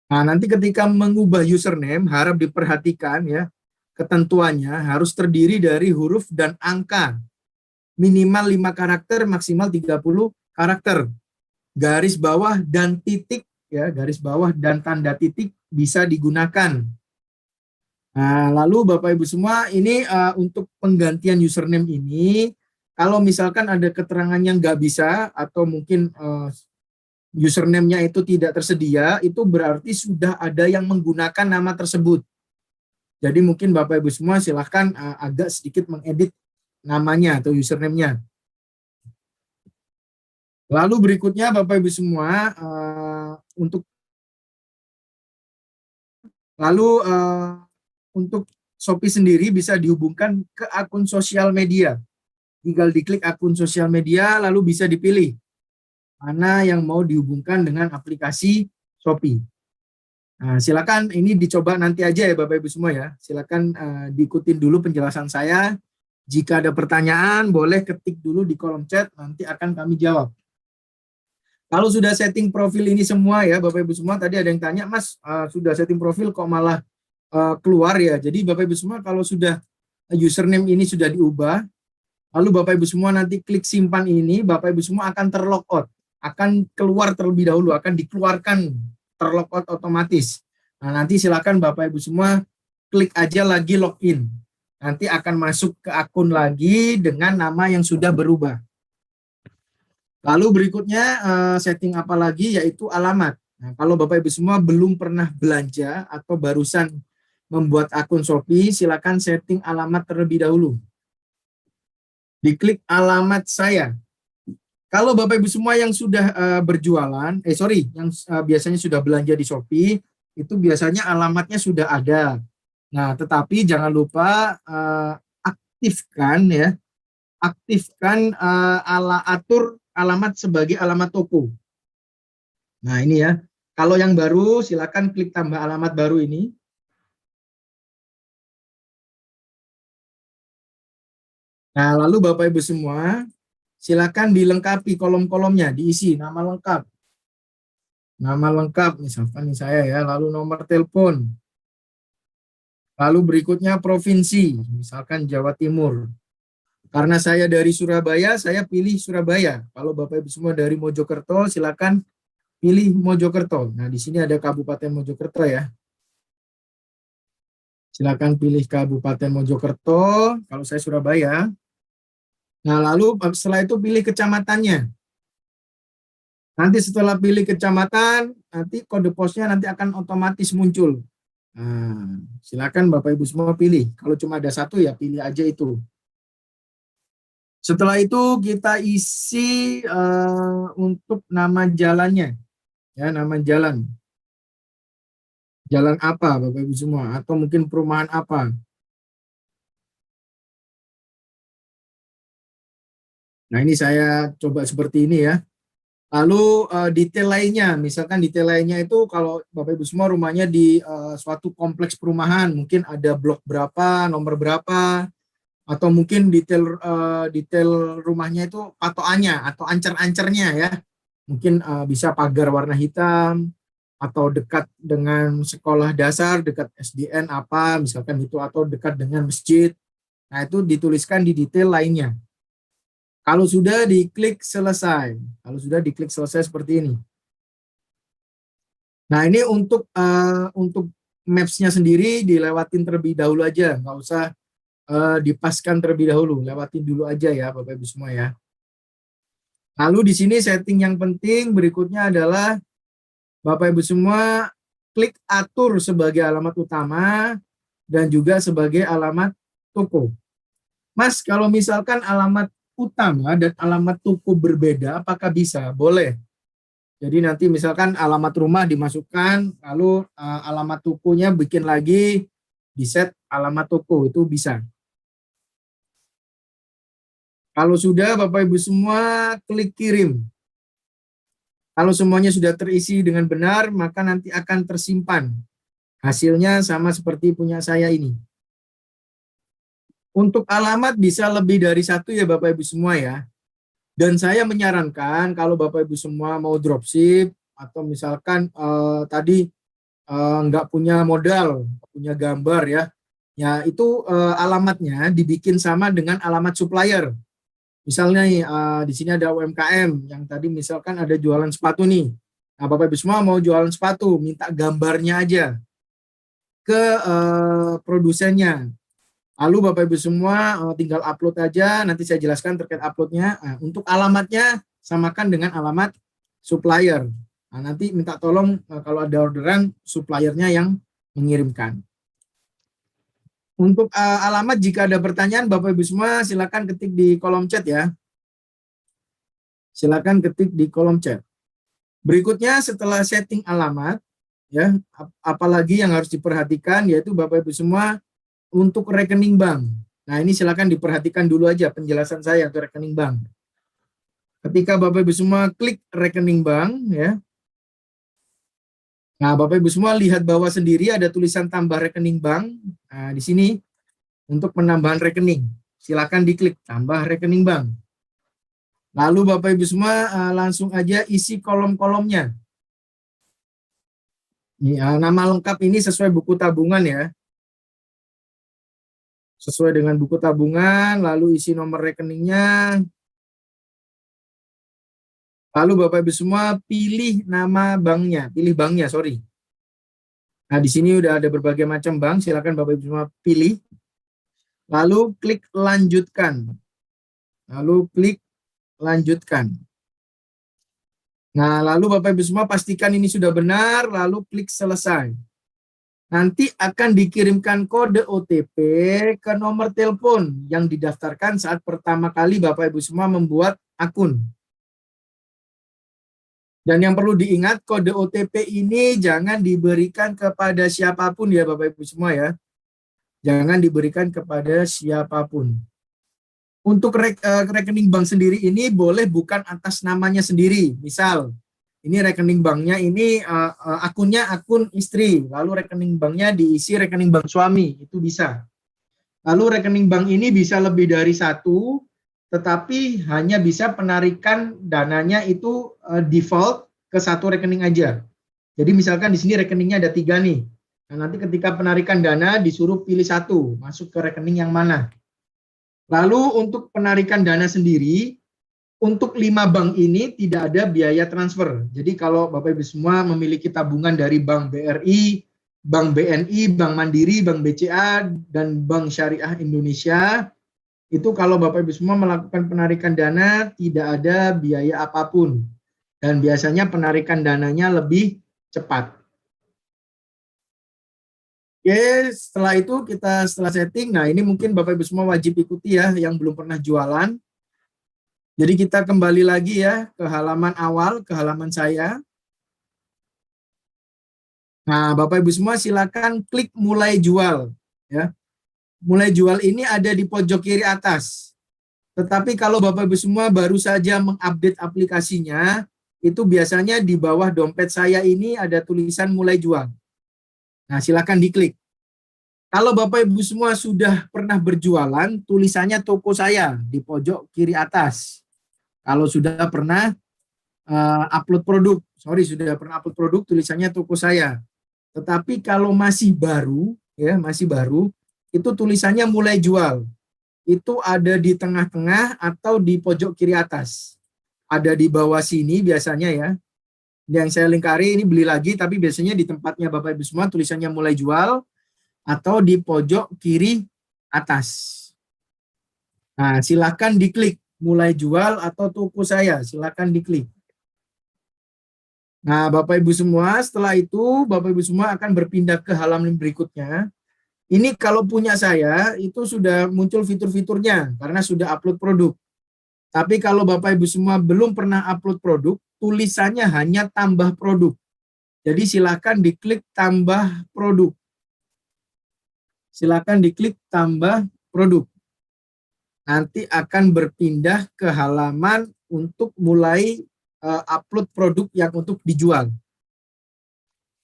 Nah, nanti ketika mengubah username, harap diperhatikan ya, ketentuannya harus terdiri dari huruf dan angka. Minimal 5 karakter, maksimal 30 karakter. Garis bawah dan titik, ya, garis bawah dan tanda titik bisa digunakan. Nah, lalu Bapak Ibu semua, ini untuk penggantian username ini, kalau misalkan ada keterangan yang nggak bisa, atau mungkin username-nya itu tidak tersedia, itu berarti sudah ada yang menggunakan nama tersebut. Jadi mungkin Bapak Ibu semua silahkan agak sedikit mengedit namanya atau username-nya. Lalu berikutnya Bapak Ibu semua untuk Shopee sendiri bisa dihubungkan ke akun sosial media. Tinggal diklik akun sosial media lalu bisa dipilih mana yang mau dihubungkan dengan aplikasi Shopee. Nah, silakan ini dicoba nanti aja ya Bapak Ibu semua ya. Silakan diikutin dulu penjelasan saya. Jika ada pertanyaan boleh ketik dulu di kolom chat, nanti akan kami jawab. Kalau sudah setting profil ini semua ya Bapak Ibu semua, tadi ada yang tanya, Mas sudah setting profil kok malah keluar ya. Jadi Bapak Ibu semua kalau sudah username ini sudah diubah, lalu Bapak Ibu semua nanti klik simpan ini, Bapak Ibu semua akan terlogout, akan keluar terlebih dahulu, akan dikeluarkan terlogout otomatis. Nah, nanti silakan Bapak Ibu semua klik aja lagi login. Nanti akan masuk ke akun lagi dengan nama yang sudah berubah. Lalu berikutnya setting apa lagi yaitu alamat. Nah, kalau Bapak Ibu semua belum pernah belanja atau barusan membuat akun Shopee, silakan setting alamat terlebih dahulu. Diklik alamat saya. Kalau Bapak Ibu semua yang sudah berjualan, yang biasanya sudah belanja di Shopee, itu biasanya alamatnya sudah ada. Nah, tetapi jangan lupa aktifkan atur alamat sebagai alamat toko. Nah, ini ya. Kalau yang baru, silakan klik tambah alamat baru ini. Nah, lalu Bapak Ibu semua, silakan dilengkapi kolom-kolomnya, diisi nama lengkap. Nama lengkap, misalkan ini saya ya, lalu nomor telepon. Lalu berikutnya provinsi, misalkan Jawa Timur. Karena saya dari Surabaya, saya pilih Surabaya. Kalau Bapak Ibu semua dari Mojokerto, silakan pilih Mojokerto. Nah, di sini ada Kabupaten Mojokerto ya. Silakan pilih Kabupaten Mojokerto, kalau saya Surabaya. Nah, lalu setelah itu pilih kecamatannya. Nanti setelah pilih kecamatan, nanti kode posnya nanti akan otomatis muncul. Nah, Silakan Bapak Ibu semua pilih. Kalau cuma ada satu ya pilih aja itu. Setelah itu kita isi untuk nama jalannya. Ya, nama jalan. Jalan apa Bapak Ibu semua? Atau mungkin perumahan apa? Nah, ini saya coba seperti ini ya. Lalu detail lainnya, misalkan detail lainnya itu kalau Bapak Ibu semua rumahnya di suatu kompleks perumahan, mungkin ada blok berapa, nomor berapa, atau mungkin detail rumahnya itu patokannya atau ancer-ancernya ya. Mungkin bisa pagar warna hitam, atau dekat dengan sekolah dasar, dekat SDN apa, misalkan itu, atau dekat dengan masjid. Nah, itu dituliskan di detail lainnya. Kalau sudah diklik selesai. Kalau sudah diklik selesai seperti ini. Nah, ini untuk maps-nya sendiri dilewatin terlebih dahulu aja, nggak usah dipaskan terlebih dahulu, lewatin dulu aja ya Bapak Ibu semua ya. Lalu di sini setting yang penting berikutnya adalah Bapak Ibu semua klik atur sebagai alamat utama dan juga sebagai alamat toko. Mas, kalau misalkan alamat utama dan alamat toko berbeda, apakah bisa? Boleh. Jadi nanti misalkan alamat rumah dimasukkan, lalu alamat tokonya bikin lagi, di set alamat toko, itu bisa. Kalau sudah Bapak Ibu semua klik kirim. Kalau semuanya sudah terisi dengan benar, maka nanti akan tersimpan. Hasilnya sama seperti punya saya ini. Untuk alamat bisa lebih dari satu ya Bapak Ibu semua ya. Dan saya menyarankan kalau Bapak Ibu semua mau dropship atau misalkan tadi nggak punya modal, punya gambar ya, ya itu alamatnya dibikin sama dengan alamat supplier. Misalnya nih, di sini ada UMKM yang tadi misalkan ada jualan sepatu nih. Nah, Bapak Ibu semua mau jualan sepatu, minta gambarnya aja ke produsennya. Lalu Bapak Ibu semua tinggal upload aja, nanti saya jelaskan terkait uploadnya. Nah, untuk alamatnya samakan dengan alamat supplier. Nah, nanti minta tolong kalau ada orderan suppliernya yang mengirimkan. Untuk alamat jika ada pertanyaan Bapak Ibu semua silakan ketik di kolom chat ya. Silakan ketik di kolom chat. Berikutnya setelah setting alamat ya, apalagi yang harus diperhatikan yaitu Bapak Ibu semua untuk rekening bank. Nah, ini silakan diperhatikan dulu aja penjelasan saya untuk rekening bank. Ketika Bapak Ibu semua klik rekening bank ya. Nah, Bapak Ibu semua lihat bawah sendiri ada tulisan tambah rekening bank. Nah, di sini untuk penambahan rekening. Silakan diklik tambah rekening bank. Lalu Bapak Ibu semua langsung aja isi kolom-kolomnya. Nama lengkap ini sesuai buku tabungan ya. Sesuai dengan buku tabungan, lalu isi nomor rekeningnya. Lalu Bapak Ibu semua pilih nama banknya, pilih banknya, sorry. Nah, di sini udah ada berbagai macam bank, silakan Bapak Ibu semua pilih. Lalu klik lanjutkan. Lalu klik lanjutkan. Nah, lalu Bapak Ibu semua pastikan ini sudah benar, lalu klik selesai. Nanti akan dikirimkan kode OTP ke nomor telepon yang didaftarkan saat pertama kali Bapak Ibu semua membuat akun. Dan yang perlu diingat, kode OTP ini jangan diberikan kepada siapapun ya Bapak Ibu semua ya. Jangan diberikan kepada siapapun. Untuk rekening bank sendiri ini boleh bukan atas namanya sendiri. Misal, ini rekening banknya ini akunnya akun istri, lalu rekening banknya diisi rekening bank suami, itu bisa. Lalu rekening bank ini bisa lebih dari satu, tetapi hanya bisa penarikan dananya itu default ke satu rekening aja. Jadi misalkan di sini rekeningnya ada 3 nih. Nah, nanti ketika penarikan dana disuruh pilih satu, masuk ke rekening yang mana. Lalu untuk penarikan dana sendiri, untuk 5 bank ini tidak ada biaya transfer. Jadi kalau Bapak Ibu semua memiliki tabungan dari Bank BRI, Bank BNI, Bank Mandiri, Bank BCA, dan Bank Syariah Indonesia, itu kalau Bapak Ibu semua melakukan penarikan dana tidak ada biaya apapun. Dan biasanya penarikan dananya lebih cepat. Oke, setelah itu setelah setting, nah ini mungkin Bapak Ibu semua wajib ikuti ya yang belum pernah jualan. Jadi kita kembali lagi ya ke halaman awal, ke halaman saya. Nah, Bapak Ibu semua silakan klik mulai jual ya. Mulai jual ini ada di pojok kiri atas. Tetapi kalau Bapak Ibu semua baru saja mengupdate aplikasinya, itu biasanya di bawah dompet saya ini ada tulisan mulai jual. Nah, silakan diklik. Kalau Bapak Ibu semua sudah pernah berjualan, tulisannya toko saya di pojok kiri atas. Kalau sudah pernah upload produk, sudah pernah upload produk, tulisannya toko saya. Tetapi kalau masih baru, itu tulisannya mulai jual. Itu ada di tengah-tengah atau di pojok kiri atas. Ada di bawah sini biasanya ya. Yang saya lingkari ini beli lagi, tapi biasanya di tempatnya Bapak Ibu semua tulisannya mulai jual atau di pojok kiri atas. Nah, silakan diklik mulai jual atau toko saya, silakan diklik. Nah, Bapak Ibu semua, setelah itu Bapak Ibu semua akan berpindah ke halaman berikutnya. Ini kalau punya saya itu sudah muncul fitur-fiturnya karena sudah upload produk. Tapi kalau Bapak Ibu semua belum pernah upload produk, tulisannya hanya tambah produk. Jadi silakan diklik tambah produk. Silakan diklik tambah produk. Nanti akan berpindah ke halaman untuk mulai upload produk yang untuk dijual.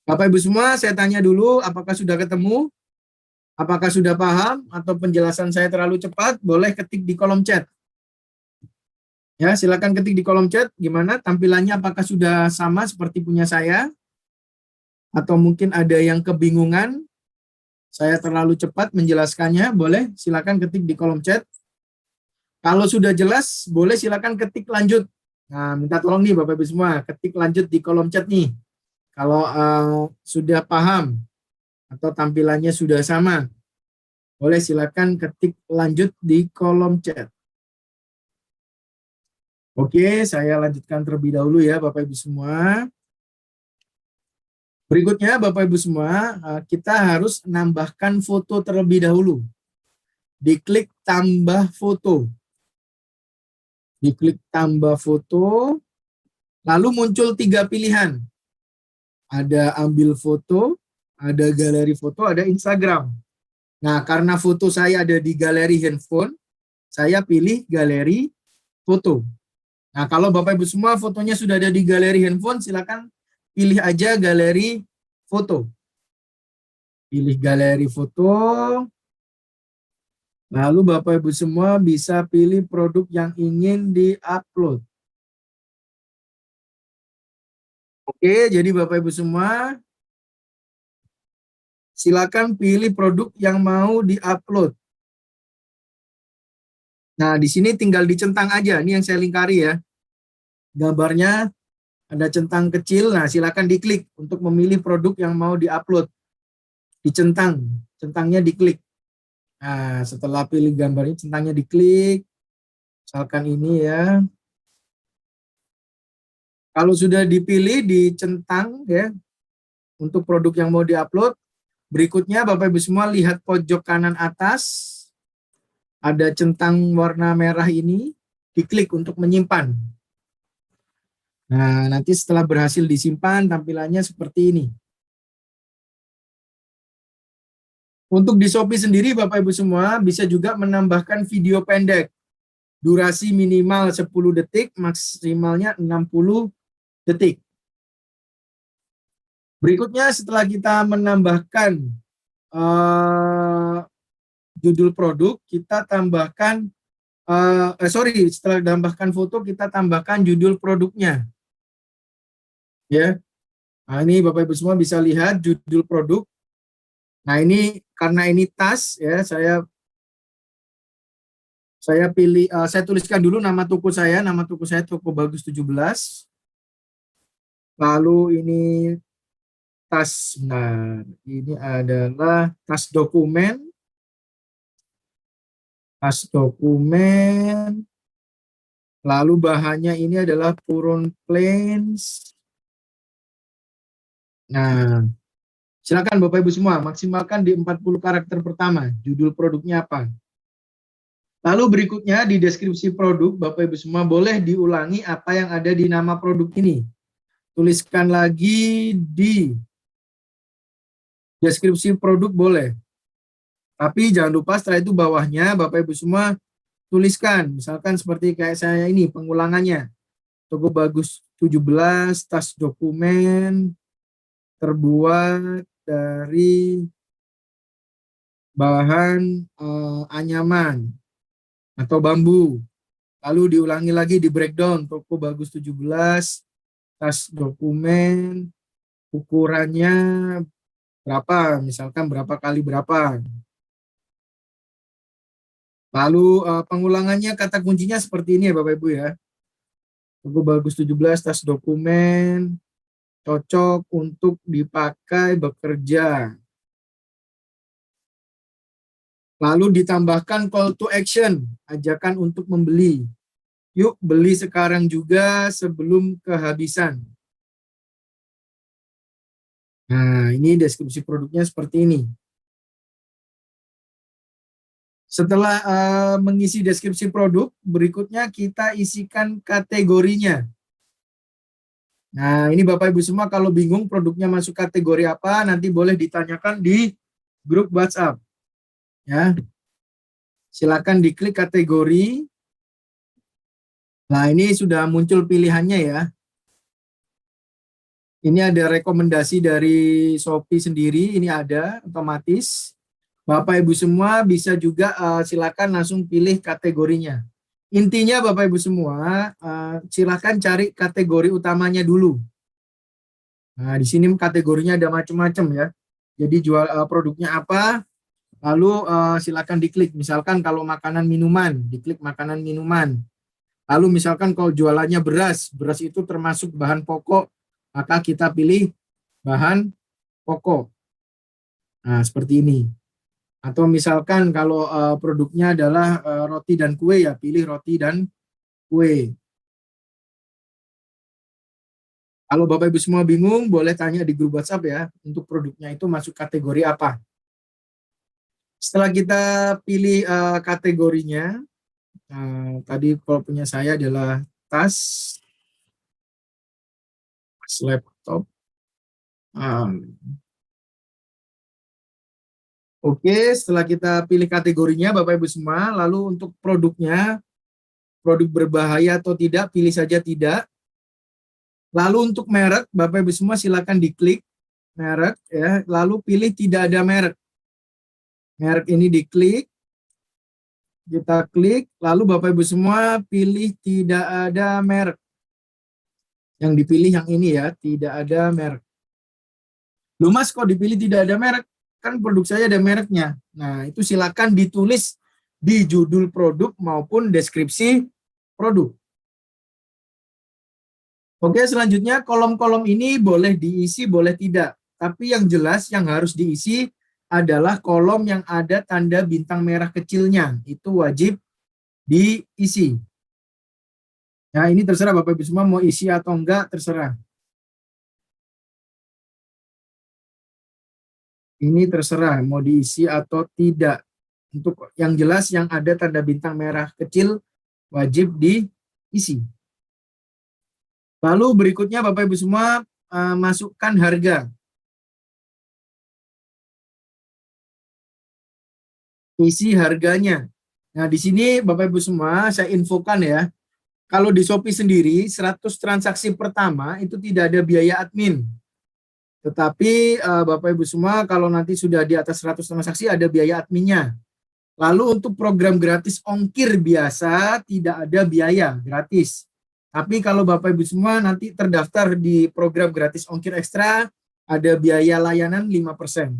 Bapak Ibu semua, saya tanya dulu apakah sudah ketemu? Apakah sudah paham atau penjelasan saya terlalu cepat? Boleh ketik di kolom chat. Ya, silakan ketik di kolom chat gimana tampilannya, apakah sudah sama seperti punya saya? Atau mungkin ada yang kebingungan? Saya terlalu cepat menjelaskannya, boleh silakan ketik di kolom chat. Kalau sudah jelas, boleh silakan ketik lanjut. Nah, minta tolong nih Bapak Ibu semua, ketik lanjut di kolom chat nih. Kalau sudah paham atau tampilannya sudah sama, boleh silakan ketik lanjut di kolom chat. Oke, saya lanjutkan terlebih dahulu ya Bapak Ibu semua. Berikutnya Bapak Ibu semua, kita harus menambahkan foto terlebih dahulu. Diklik tambah foto. Diklik tambah foto, lalu muncul 3 pilihan. Ada ambil foto, ada galeri foto, ada Instagram. Nah, karena foto saya ada di galeri handphone, saya pilih galeri foto. Nah, kalau Bapak Ibu semua fotonya sudah ada di galeri handphone, silakan pilih aja galeri foto. Pilih galeri foto. Lalu Bapak Ibu semua bisa pilih produk yang ingin di-upload. Oke, jadi Bapak Ibu semua silakan pilih produk yang mau di-upload. Nah, di sini tinggal dicentang aja. Ini yang saya lingkari ya. Gambarnya ada centang kecil. Nah, silakan diklik untuk memilih produk yang mau di-upload. Dicentang, centangnya diklik. Nah, setelah pilih gambarnya, centangnya diklik. Misalkan ini ya. Kalau sudah dipilih, dicentang ya, untuk produk yang mau diupload. Berikutnya Bapak Ibu semua lihat pojok kanan atas. Ada centang warna merah ini, diklik untuk menyimpan. Nah, nanti setelah berhasil disimpan, tampilannya seperti ini. Untuk di Shopee sendiri, Bapak Ibu semua bisa juga menambahkan video pendek. Durasi minimal 10 detik, maksimalnya 60 detik. Berikutnya setelah kita menambahkan judul produk, kita tambahkan, setelah menambahkan foto, kita tambahkan judul produknya. Ya, nah ini Bapak Ibu semua bisa lihat judul produk. Nah ini karena ini tas ya, saya pilih, saya tuliskan dulu nama toko saya Toko Bagus 17. Lalu ini tas, nah ini adalah tas dokumen. Lalu bahannya ini adalah Puron Plains. Nah, Silakan Bapak Ibu semua, maksimalkan di 40 karakter pertama. Judul produknya apa? Lalu berikutnya di deskripsi produk, Bapak Ibu semua boleh diulangi apa yang ada di nama produk ini. Tuliskan lagi di deskripsi produk boleh. Tapi jangan lupa setelah itu bawahnya Bapak Ibu semua tuliskan. Misalkan seperti kayak saya ini pengulangannya. Toko Bagus 17, tas dokumen terbuat dari bahan anyaman atau bambu. Lalu diulangi lagi di breakdown. Toko Bagus 17, tas dokumen, ukurannya berapa, misalkan berapa kali berapa. Lalu pengulangannya kata kuncinya seperti ini ya Bapak Ibu ya. Toko Bagus 17, tas dokumen, cocok untuk dipakai bekerja. Lalu ditambahkan call to action, ajakan untuk membeli. Yuk beli sekarang juga sebelum kehabisan. Nah, ini deskripsi produknya seperti ini. Setelah mengisi deskripsi produk, berikutnya kita isikan kategorinya. Nah, ini Bapak Ibu semua kalau bingung produknya masuk kategori apa, nanti boleh ditanyakan di grup WhatsApp. Ya. Silakan diklik kategori. Nah, ini sudah muncul pilihannya ya. Ini ada rekomendasi dari Shopee sendiri, ini ada otomatis. Bapak Ibu semua bisa juga silakan langsung pilih kategorinya. Intinya Bapak Ibu semua silakan cari kategori utamanya dulu. Nah, di sini kategorinya ada macam-macam ya. Jadi jual produknya apa, lalu silakan diklik. Misalkan kalau makanan minuman, diklik makanan minuman. Lalu misalkan kalau jualannya beras, beras itu termasuk bahan pokok, maka kita pilih bahan pokok. Nah, seperti ini. Atau misalkan kalau produknya adalah roti dan kue, ya pilih roti dan kue. Kalau Bapak Ibu semua bingung, boleh tanya di grup WhatsApp ya, untuk produknya itu masuk kategori apa. Setelah kita pilih kategorinya, tadi kalau punya saya adalah tas laptop. Oke, setelah kita pilih kategorinya Bapak Ibu semua, lalu untuk produknya, produk berbahaya atau tidak, pilih saja tidak. Lalu untuk merek, Bapak Ibu semua silakan diklik merek ya, lalu pilih tidak ada merek. Merek ini diklik, kita klik, lalu Bapak Ibu semua pilih tidak ada merek. Yang dipilih yang ini ya, tidak ada merek. Loh Mas, kok dipilih tidak ada merek? Kan produk saya ada mereknya. Nah, itu silakan ditulis di judul produk maupun deskripsi produk. Oke, selanjutnya kolom-kolom ini boleh diisi, boleh tidak. Tapi yang jelas yang harus diisi adalah kolom yang ada tanda bintang merah kecilnya. Itu wajib diisi. Nah, ini terserah Bapak Ibu semua mau isi atau enggak, terserah. Ini terserah mau diisi atau tidak. Untuk yang jelas yang ada tanda bintang merah kecil wajib diisi. Lalu berikutnya Bapak Ibu semua masukkan harga. Isi harganya. Nah, di sini Bapak Ibu semua saya infokan ya. Kalau di Shopee sendiri 100 transaksi pertama itu tidak ada biaya admin. Tetapi Bapak Ibu semua kalau nanti sudah di atas 100 transaksi ada biaya adminnya. Lalu untuk program gratis ongkir biasa tidak ada biaya, gratis. Tapi kalau Bapak Ibu semua nanti terdaftar di program gratis ongkir ekstra ada biaya layanan 5%.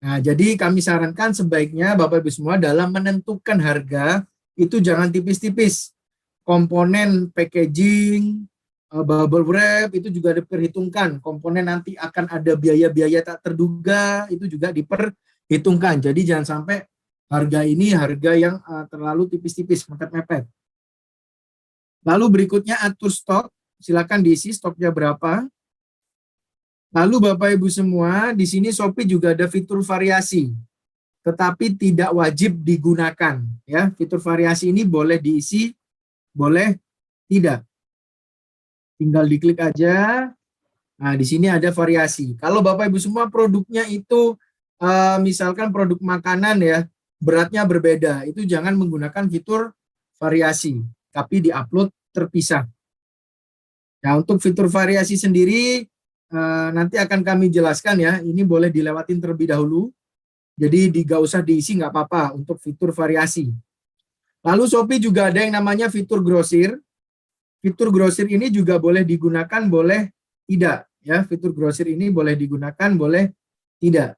Nah, jadi kami sarankan sebaiknya Bapak Ibu semua dalam menentukan harga itu jangan tipis-tipis. Komponen packaging, bubble wrap itu juga diperhitungkan. Komponen nanti akan ada biaya-biaya tak terduga itu juga diperhitungkan. Jadi jangan sampai harga ini harga yang terlalu tipis-tipis, mepet-mepet. Lalu berikutnya atur stok. Silakan diisi stoknya berapa. Lalu Bapak Ibu semua, di sini Shopee juga ada fitur variasi, tetapi tidak wajib digunakan. Ya, fitur variasi ini boleh diisi, boleh tidak. Tinggal diklik aja. Nah, di sini ada variasi. Kalau Bapak Ibu semua produknya itu misalkan produk makanan ya, beratnya berbeda, itu jangan menggunakan fitur variasi, tapi diupload terpisah. Nah, untuk fitur variasi sendiri nanti akan kami jelaskan ya. Ini boleh dilewatin terlebih dahulu. Jadi nggak usah diisi, nggak apa-apa untuk fitur variasi. Lalu Shopee juga ada yang namanya fitur grosir. Fitur grosir ini juga boleh digunakan, boleh tidak. Ya, fitur grosir ini boleh digunakan, boleh tidak.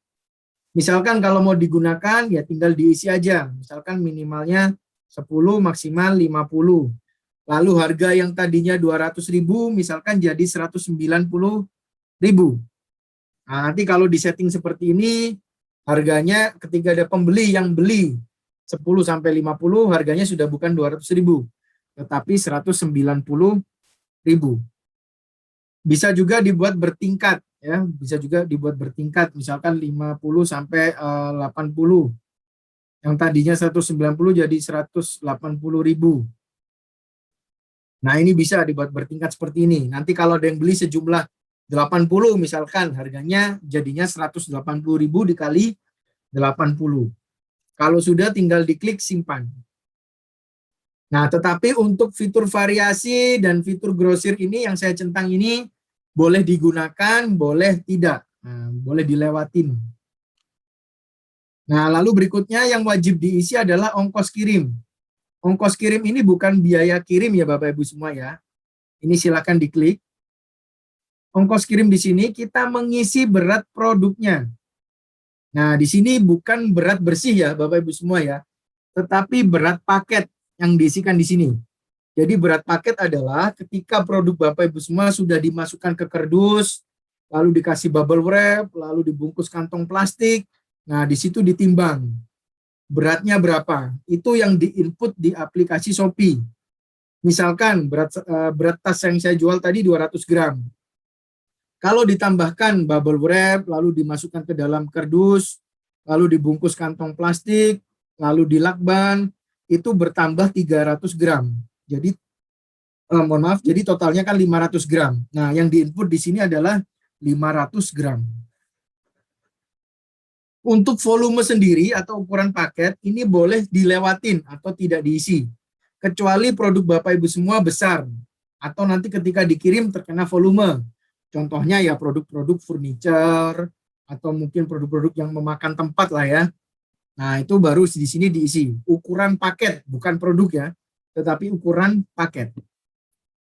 Misalkan kalau mau digunakan, ya tinggal diisi aja. Misalkan minimalnya 10, maksimal 50. Lalu harga yang tadinya 200.000, misalkan jadi 190.000. Nah, nanti kalau disetting seperti ini, harganya ketika ada pembeli yang beli 10 sampai 50, harganya sudah bukan 200.000, tetapi 190.000. Bisa juga dibuat bertingkat ya, bisa juga dibuat bertingkat, misalkan 50 sampai 80. Yang tadinya 190 jadi 180.000. Nah, ini bisa dibuat bertingkat seperti ini. Nanti kalau ada yang beli sejumlah 80 misalkan, harganya jadinya 180.000 dikali 80. Kalau sudah tinggal diklik simpan. Nah, tetapi untuk fitur variasi dan fitur grosir ini yang saya centang ini boleh digunakan, boleh tidak. Nah, boleh dilewatin. Nah, lalu berikutnya yang wajib diisi adalah ongkos kirim. Ongkos kirim ini bukan biaya kirim ya Bapak Ibu semua ya. Ini silakan diklik. Ongkos kirim di sini kita mengisi berat produknya. Nah, di sini bukan berat bersih ya Bapak Ibu semua ya, tetapi berat paket yang diisikan di sini. Jadi berat paket adalah ketika produk Bapak Ibu semua sudah dimasukkan ke kardus, lalu dikasih bubble wrap, lalu dibungkus kantong plastik. Nah, di situ ditimbang. Beratnya berapa? Itu yang diinput di aplikasi Shopee. Misalkan berat tas yang saya jual tadi 200 gram. Kalau ditambahkan bubble wrap, lalu dimasukkan ke dalam kardus, lalu dibungkus kantong plastik, lalu dilakban, itu bertambah 300 gram. Jadi, mohon maaf, jadi totalnya kan 500 gram. Nah, yang diinput di sini adalah 500 gram. Untuk volume sendiri atau ukuran paket, ini boleh dilewatin atau tidak diisi. Kecuali produk Bapak Ibu semua besar, atau nanti ketika dikirim terkena volume. Contohnya ya produk-produk furniture atau mungkin produk-produk yang memakan tempat lah ya. Nah, itu baru di sini diisi. Ukuran paket, bukan produk ya, tetapi ukuran paket.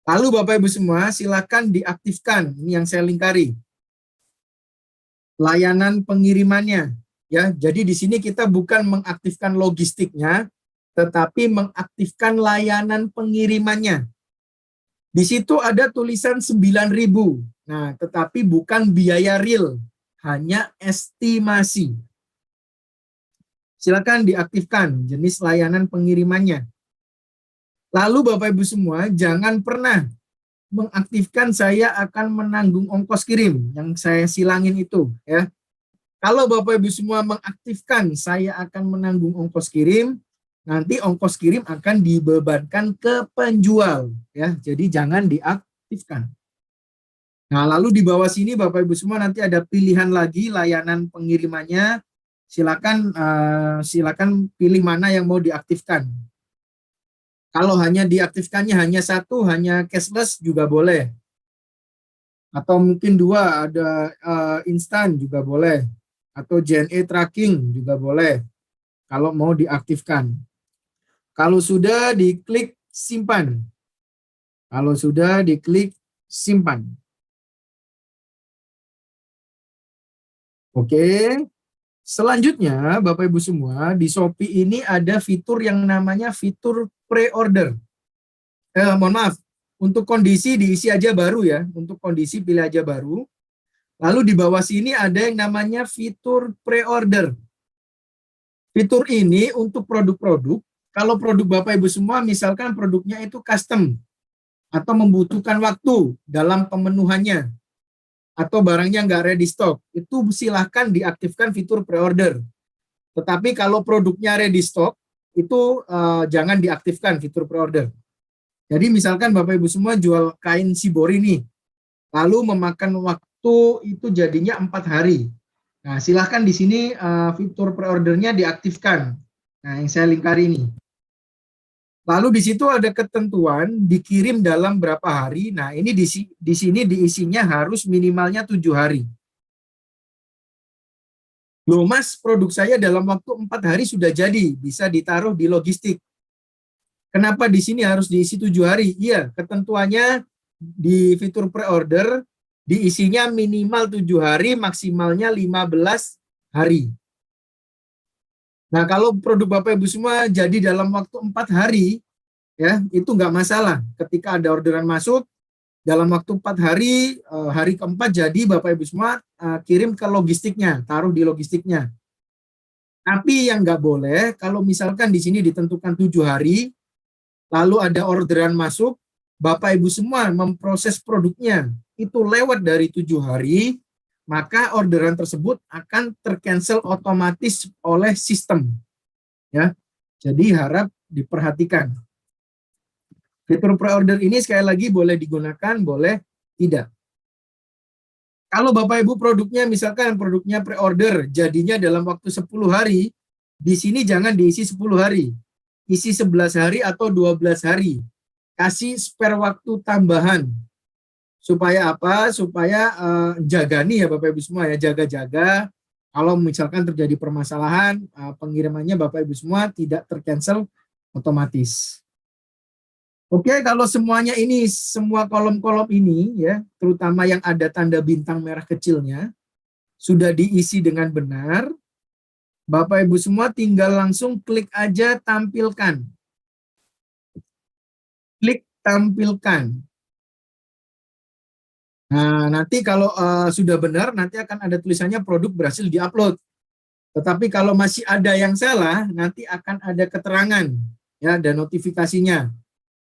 Lalu Bapak Ibu semua silakan diaktifkan. Ini yang saya lingkari. Layanan pengirimannya ya. Jadi di sini kita bukan mengaktifkan logistiknya, tetapi mengaktifkan layanan pengirimannya. Di situ ada tulisan 9.000. Nah, tetapi bukan biaya real, hanya estimasi. Silakan diaktifkan jenis layanan pengirimannya. Lalu Bapak Ibu semua jangan pernah mengaktifkan saya akan menanggung ongkos kirim yang saya silangin itu ya. Kalau Bapak Ibu semua mengaktifkan saya akan menanggung ongkos kirim, nanti ongkos kirim akan dibebankan ke penjual ya. Jadi jangan diaktifkan. Nah, lalu di bawah sini Bapak Ibu semua nanti ada pilihan lagi layanan pengirimannya. Silakan pilih mana yang mau diaktifkan. Kalau hanya diaktifkannya hanya satu, hanya cashless juga boleh. Atau mungkin dua, ada instan juga boleh. Atau JNE tracking juga boleh. Kalau mau diaktifkan. Kalau sudah diklik simpan. Kalau sudah diklik simpan. Oke. Selanjutnya, Bapak Ibu semua, di Shopee ini ada fitur yang namanya fitur pre-order. Mohon maaf, untuk kondisi diisi aja baru ya. Untuk kondisi pilih aja baru. Lalu di bawah sini ada yang namanya fitur pre-order. Fitur ini untuk produk-produk, kalau produk Bapak Ibu semua misalkan produknya itu custom atau membutuhkan waktu dalam pemenuhannya. atau barangnya nggak ready stock, itu silahkan diaktifkan fitur pre-order. Tetapi kalau produknya ready stock, itu jangan diaktifkan fitur pre-order. Jadi misalkan Bapak Ibu semua jual kain shibori nih, lalu memakan waktu itu jadinya 4 hari. Nah, silahkan di sini fitur pre-ordernya diaktifkan. Nah, yang saya lingkari ini. Lalu di situ ada ketentuan dikirim dalam berapa hari. Nah, ini di sini diisinya harus minimalnya 7 hari. Loh Mas, produk saya dalam waktu 4 hari sudah jadi, bisa ditaruh di logistik. Kenapa di sini harus diisi 7 hari? Iya, ketentuannya di fitur pre-order diisinya minimal 7 hari, maksimalnya 15 hari. Nah, kalau produk Bapak Ibu semua jadi dalam waktu 4 hari, ya itu nggak masalah. Ketika ada orderan masuk, dalam waktu 4 hari, hari keempat jadi Bapak Ibu semua kirim ke logistiknya, taruh di logistiknya. Tapi yang nggak boleh, kalau misalkan di sini ditentukan 7 hari, lalu ada orderan masuk, Bapak Ibu semua memproses produknya, itu lewat dari 7 hari, maka orderan tersebut akan tercancel otomatis oleh sistem. Ya, jadi harap diperhatikan. Fitur pre-order ini sekali lagi boleh digunakan, boleh tidak. Kalau Bapak Ibu produknya misalkan produknya pre-order jadinya dalam waktu 10 hari, di sini jangan diisi 10 hari. Isi 11 hari atau 12 hari. Kasih spare waktu tambahan. Supaya apa? Supaya jaga nih ya Bapak Ibu semua ya, jaga-jaga. Kalau misalkan terjadi permasalahan, pengirimannya Bapak Ibu semua tidak tercancel otomatis. Oke, kalau semuanya ini, semua kolom-kolom ini ya, terutama yang ada tanda bintang merah kecilnya, sudah diisi dengan benar, Bapak Ibu semua tinggal langsung klik aja tampilkan. Klik tampilkan. Nah, nanti kalau sudah benar, nanti akan ada tulisannya produk berhasil diupload. Tetapi kalau masih ada yang salah, nanti akan ada keterangan ya dan notifikasinya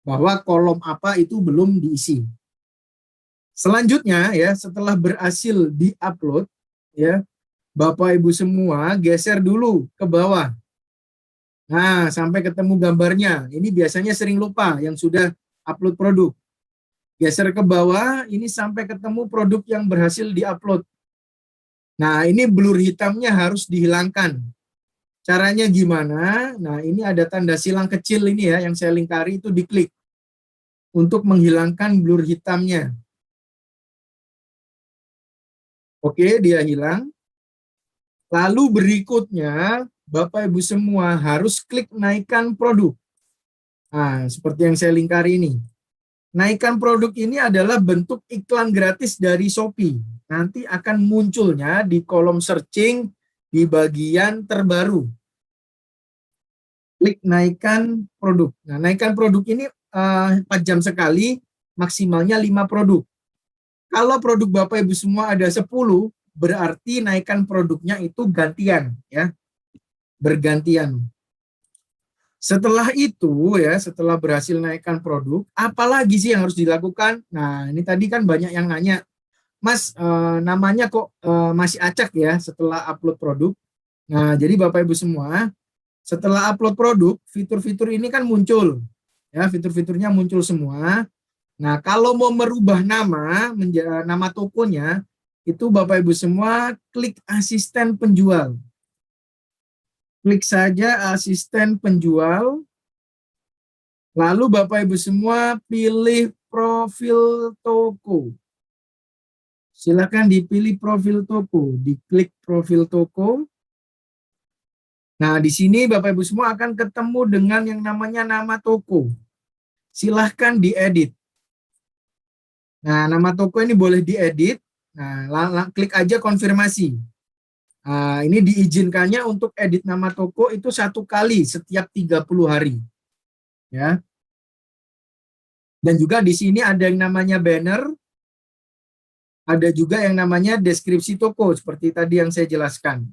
bahwa kolom apa itu belum diisi. Selanjutnya ya, setelah berhasil diupload ya, Bapak Ibu semua geser dulu ke bawah. Nah, sampai ketemu gambarnya. Ini biasanya sering lupa yang sudah upload produk. Geser ke bawah, ini sampai ketemu produk yang berhasil diupload. Nah, ini blur hitamnya harus dihilangkan. Caranya gimana? Nah, ini ada tanda silang kecil ini ya, yang saya lingkari itu diklik untuk menghilangkan blur hitamnya. Oke, dia hilang. Lalu berikutnya, Bapak Ibu semua harus klik naikkan produk. Nah, seperti yang saya lingkari ini. Naikkan produk ini adalah bentuk iklan gratis dari Shopee. Nanti akan munculnya di kolom searching di bagian terbaru. Klik naikkan produk. Nah, naikkan produk ini 4 jam sekali, maksimalnya 5 produk. Kalau produk Bapak Ibu semua ada 10, berarti naikkan produknya itu gantian ya. Bergantian. Setelah itu ya, setelah berhasil naikkan produk, apalagi sih yang harus dilakukan? Nah, ini tadi kan banyak yang nanya, Mas, namanya kok masih acak ya setelah upload produk. Nah, jadi Bapak Ibu semua, setelah upload produk, fitur-fitur ini kan muncul. Ya, fitur-fiturnya muncul semua. Nah, kalau mau merubah nama, nama tokonya, itu Bapak Ibu semua klik asisten penjual. Klik saja asisten penjual. Lalu Bapak Ibu semua pilih profil toko. Silakan dipilih profil toko, diklik profil toko. Nah, di sini Bapak Ibu semua akan ketemu dengan yang namanya nama toko. Silahkan diedit. Nah, nama toko ini boleh diedit. Nah, klik aja konfirmasi. Nah, ini diizinkannya untuk edit nama toko itu 1 kali setiap 30 hari. Ya. Dan juga di sini ada yang namanya banner, ada juga yang namanya deskripsi toko seperti tadi yang saya jelaskan.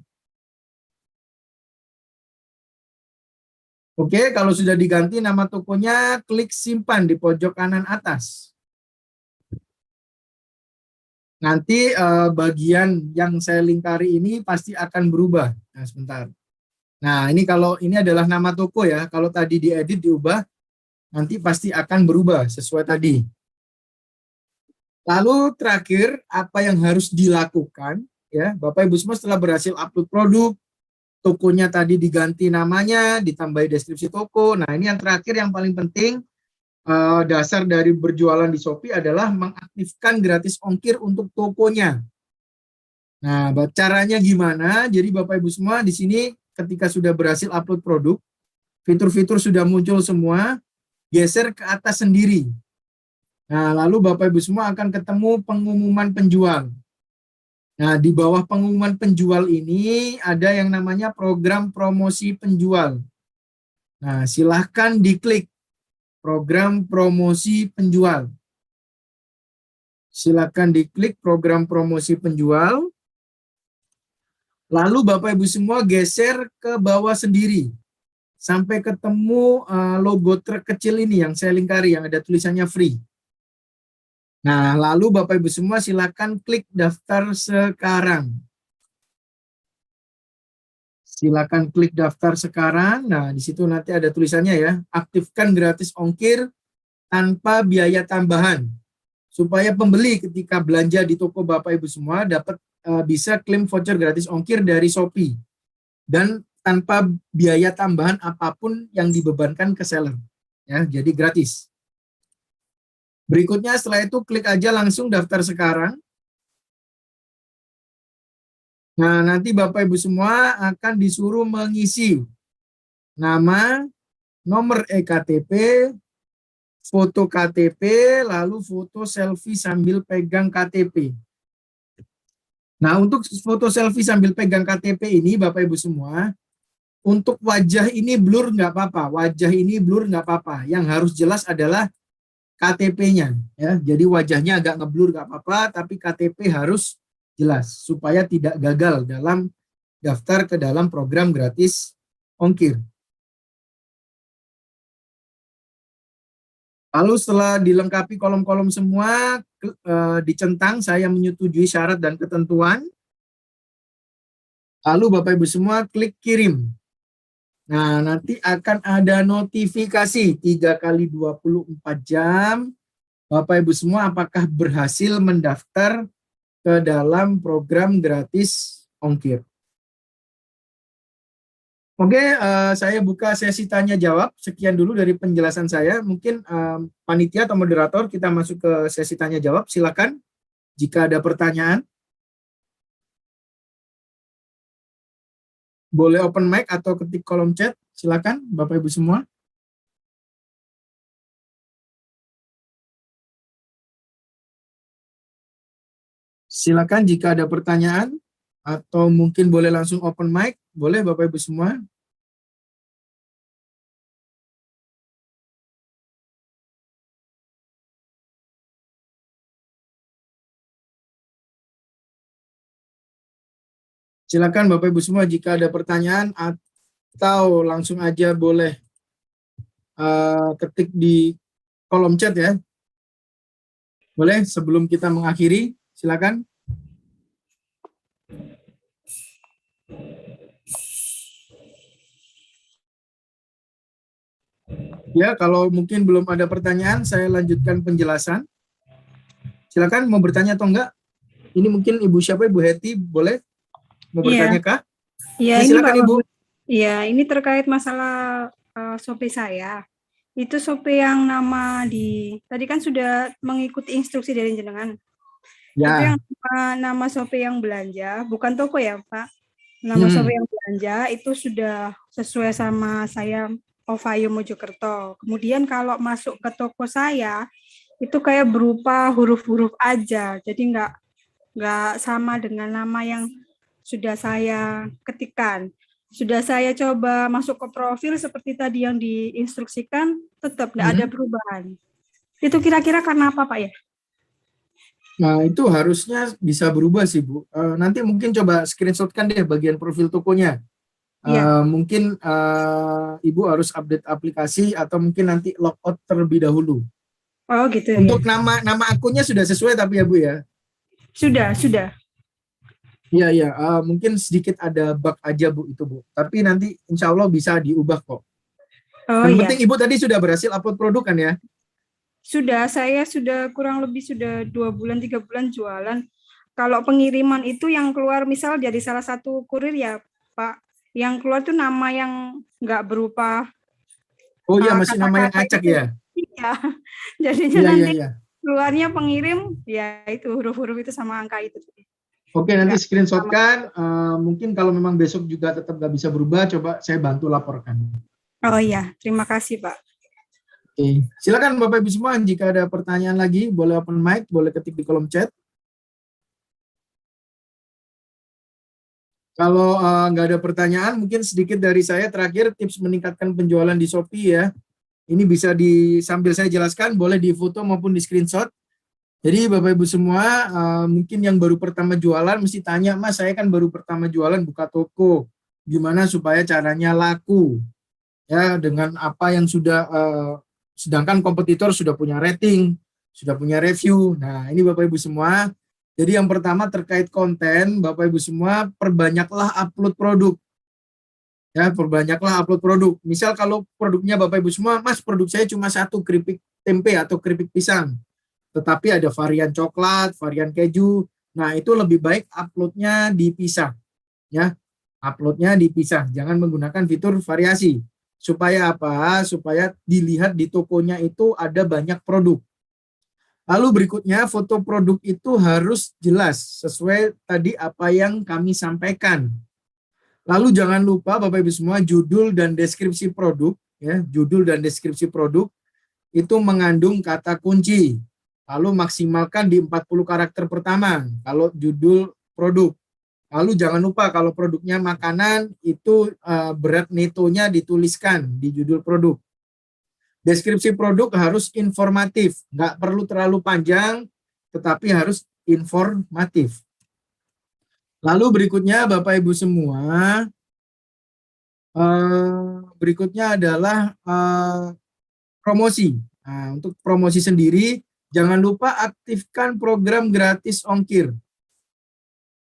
Oke, kalau sudah diganti nama tokonya, klik simpan di pojok kanan atas. Nanti bagian yang saya lingkari ini pasti akan berubah. Nah, sebentar. Nah, ini kalau ini adalah nama toko ya. Kalau tadi diedit diubah, nanti pasti akan berubah sesuai tadi. Lalu terakhir, apa yang harus dilakukan ya, Bapak Ibu semua setelah berhasil upload produk, tokonya tadi diganti namanya, ditambahi deskripsi toko. Nah, ini yang terakhir yang paling penting, dasar dari berjualan di Shopee adalah mengaktifkan gratis ongkir untuk tokonya. Nah, caranya gimana? Jadi Bapak Ibu semua di sini ketika sudah berhasil upload produk, fitur-fitur sudah muncul semua, geser ke atas sendiri. Nah, lalu Bapak Ibu semua akan ketemu pengumuman penjual. Nah, di bawah pengumuman penjual ini ada yang namanya program promosi penjual. Nah, silahkan diklik program promosi penjual. Silahkan diklik program promosi penjual. Lalu Bapak Ibu semua geser ke bawah sendiri. Sampai ketemu logo truk kecil ini yang saya lingkari, yang ada tulisannya free. Nah, lalu Bapak Ibu semua silakan klik daftar sekarang. Silakan klik daftar sekarang. Nah, di situ nanti ada tulisannya ya, aktifkan gratis ongkir tanpa biaya tambahan. Supaya pembeli ketika belanja di toko Bapak Ibu semua dapat bisa klaim voucher gratis ongkir dari Shopee. Dan tanpa biaya tambahan apapun yang dibebankan ke seller. Ya, jadi gratis. Berikutnya setelah itu klik aja langsung daftar sekarang. Nah, nanti Bapak Ibu semua akan disuruh mengisi nama, nomor EKTP, foto KTP, lalu foto selfie sambil pegang KTP. Nah, untuk foto selfie sambil pegang KTP ini Bapak Ibu semua, untuk wajah ini blur nggak apa-apa, wajah ini blur nggak apa-apa. Yang harus jelas adalah KTP-nya, ya. Jadi wajahnya agak ngeblur nggak apa-apa, tapi KTP harus jelas supaya tidak gagal dalam daftar ke dalam program gratis ongkir. Lalu setelah dilengkapi kolom-kolom semua, dicentang saya menyetujui syarat dan ketentuan. Lalu Bapak Ibu semua klik kirim. Nah, nanti akan ada notifikasi 3 kali 24 jam. Bapak Ibu semua apakah berhasil mendaftar ke dalam program gratis ongkir. Oke, saya buka sesi tanya jawab. Sekian dulu dari penjelasan saya. Mungkin panitia atau moderator kita masuk ke sesi tanya jawab. Silakan jika ada pertanyaan. Boleh open mic atau ketik kolom chat. Silakan Bapak Ibu semua. Silakan jika ada pertanyaan atau mungkin boleh langsung open mic. Boleh Bapak Ibu semua. Silakan Bapak Ibu semua jika ada pertanyaan atau langsung aja boleh ketik di kolom chat ya. Boleh sebelum kita mengakhiri, silakan. Ya, kalau mungkin belum ada pertanyaan, saya lanjutkan penjelasan. Silakan mau bertanya atau enggak? Ini mungkin Ibu siapa? Ibu Heti, boleh? Mau bertanya kah? Iya, Ya, ini silakan Ibu. Iya, ini terkait masalah Shopee saya. Itu Shopee yang nama tadi kan sudah mengikuti instruksi dari jenengan. Ya. Itu yang nama Shopee yang belanja, bukan toko ya Pak. Nama Shopee yang belanja itu sudah sesuai sama saya Ovayo Mojokerto. Kemudian kalau masuk ke toko saya, itu kayak berupa huruf-huruf aja. Jadi nggak sama dengan nama yang sudah saya ketikkan. Sudah saya coba masuk ke profil seperti tadi yang diinstruksikan, tetap tidak ada perubahan. Itu kira-kira karena apa Pak ya? Nah, itu harusnya bisa berubah sih Bu. Nanti mungkin coba screenshotkan deh bagian profil tokonya. Mungkin Ibu harus update aplikasi atau mungkin nanti logout terlebih dahulu. Oh gitu. Untuk nama akunnya sudah sesuai tapi ya Bu ya? Sudah, sudah. Iya, iya. Mungkin sedikit ada bug aja Bu itu Bu. Tapi nanti insya Allah bisa diubah kok. Oh Yang iya, penting Ibu tadi sudah berhasil upload produk kan ya? sudah. Saya sudah kurang lebih sudah 2 bulan, 3 bulan jualan. Kalau pengiriman itu yang keluar misal jadi salah satu kurir ya Pak, yang keluar tuh nama yang nggak berupa Oh iya, masih nama yang kata-kata acak itu. ya? Iya, jadinya Iya, iya, nanti iya. keluarnya pengirim ya itu huruf-huruf itu sama angka itu. Oke, nanti Nggak sama. screenshotkan. Mungkin kalau memang besok juga tetap nggak bisa berubah, coba saya bantu laporkan. Oh iya, terima kasih Pak. Oke, silakan Bapak Ibu semua. Jika ada pertanyaan lagi, boleh open mic, boleh ketik di kolom chat. Kalau nggak ada pertanyaan, mungkin sedikit dari saya terakhir tips meningkatkan penjualan di Shopee ya. Ini bisa sambil saya jelaskan, boleh di foto maupun di screenshot. Jadi Bapak Ibu semua, mungkin yang baru pertama jualan mesti tanya, Mas saya kan baru pertama jualan buka toko, gimana supaya caranya laku? Ya dengan apa yang sudah, sedangkan kompetitor sudah punya rating, sudah punya review. Nah ini Bapak Ibu semua. Jadi yang pertama terkait konten, Bapak Ibu semua perbanyaklah upload produk. Ya, perbanyaklah upload produk. Misal kalau produknya Bapak Ibu semua, Mas produk saya cuma satu, keripik tempe atau keripik pisang. Tetapi ada varian coklat, varian keju. Nah, itu lebih baik uploadnya dipisah. Ya, uploadnya dipisah. Jangan menggunakan fitur variasi. Supaya apa? Supaya dilihat di tokonya itu ada banyak produk. Lalu berikutnya foto produk itu harus jelas sesuai tadi apa yang kami sampaikan. Lalu jangan lupa Bapak Ibu semua judul dan deskripsi produk ya, judul dan deskripsi produk itu mengandung kata kunci. Lalu maksimalkan di 40 karakter pertama kalau judul produk. Lalu jangan lupa kalau produknya makanan itu berat netonya dituliskan di judul produk. Deskripsi produk harus informatif, nggak perlu terlalu panjang, tetapi harus informatif. Lalu berikutnya Bapak Ibu semua, berikutnya adalah promosi. Nah, untuk promosi sendiri, jangan lupa aktifkan program gratis ongkir.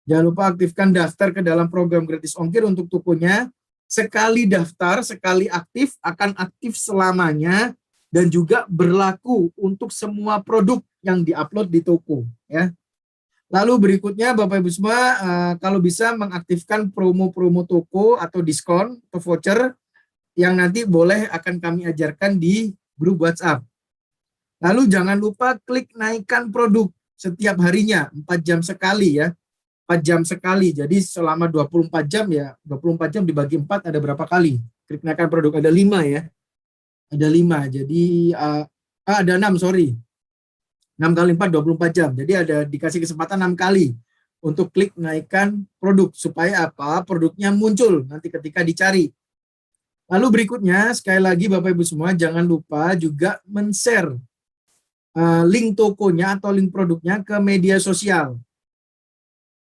Jangan lupa aktifkan daftar ke dalam program gratis ongkir untuk tokonya. Sekali daftar, sekali aktif, akan aktif selamanya dan juga berlaku untuk semua produk yang diupload di toko. Ya. Lalu berikutnya Bapak Ibu semua, kalau bisa mengaktifkan promo-promo toko atau diskon atau voucher yang nanti boleh akan kami ajarkan di grup WhatsApp. Lalu jangan lupa klik naikkan produk setiap harinya, 4 jam sekali ya. 4 jam sekali, jadi selama 24 jam ya, 24 jam dibagi 4 ada berapa kali? Klik naikkan produk, ada 5 ya. Ada 5, jadi ada 6, sorry. 6 kali 4, 24 jam, jadi ada dikasih kesempatan 6 kali untuk klik naikkan produk, supaya apa? Produknya muncul nanti ketika dicari. Lalu berikutnya, sekali lagi Bapak Ibu semua, jangan lupa juga men-share link tokonya atau link produknya ke media sosial.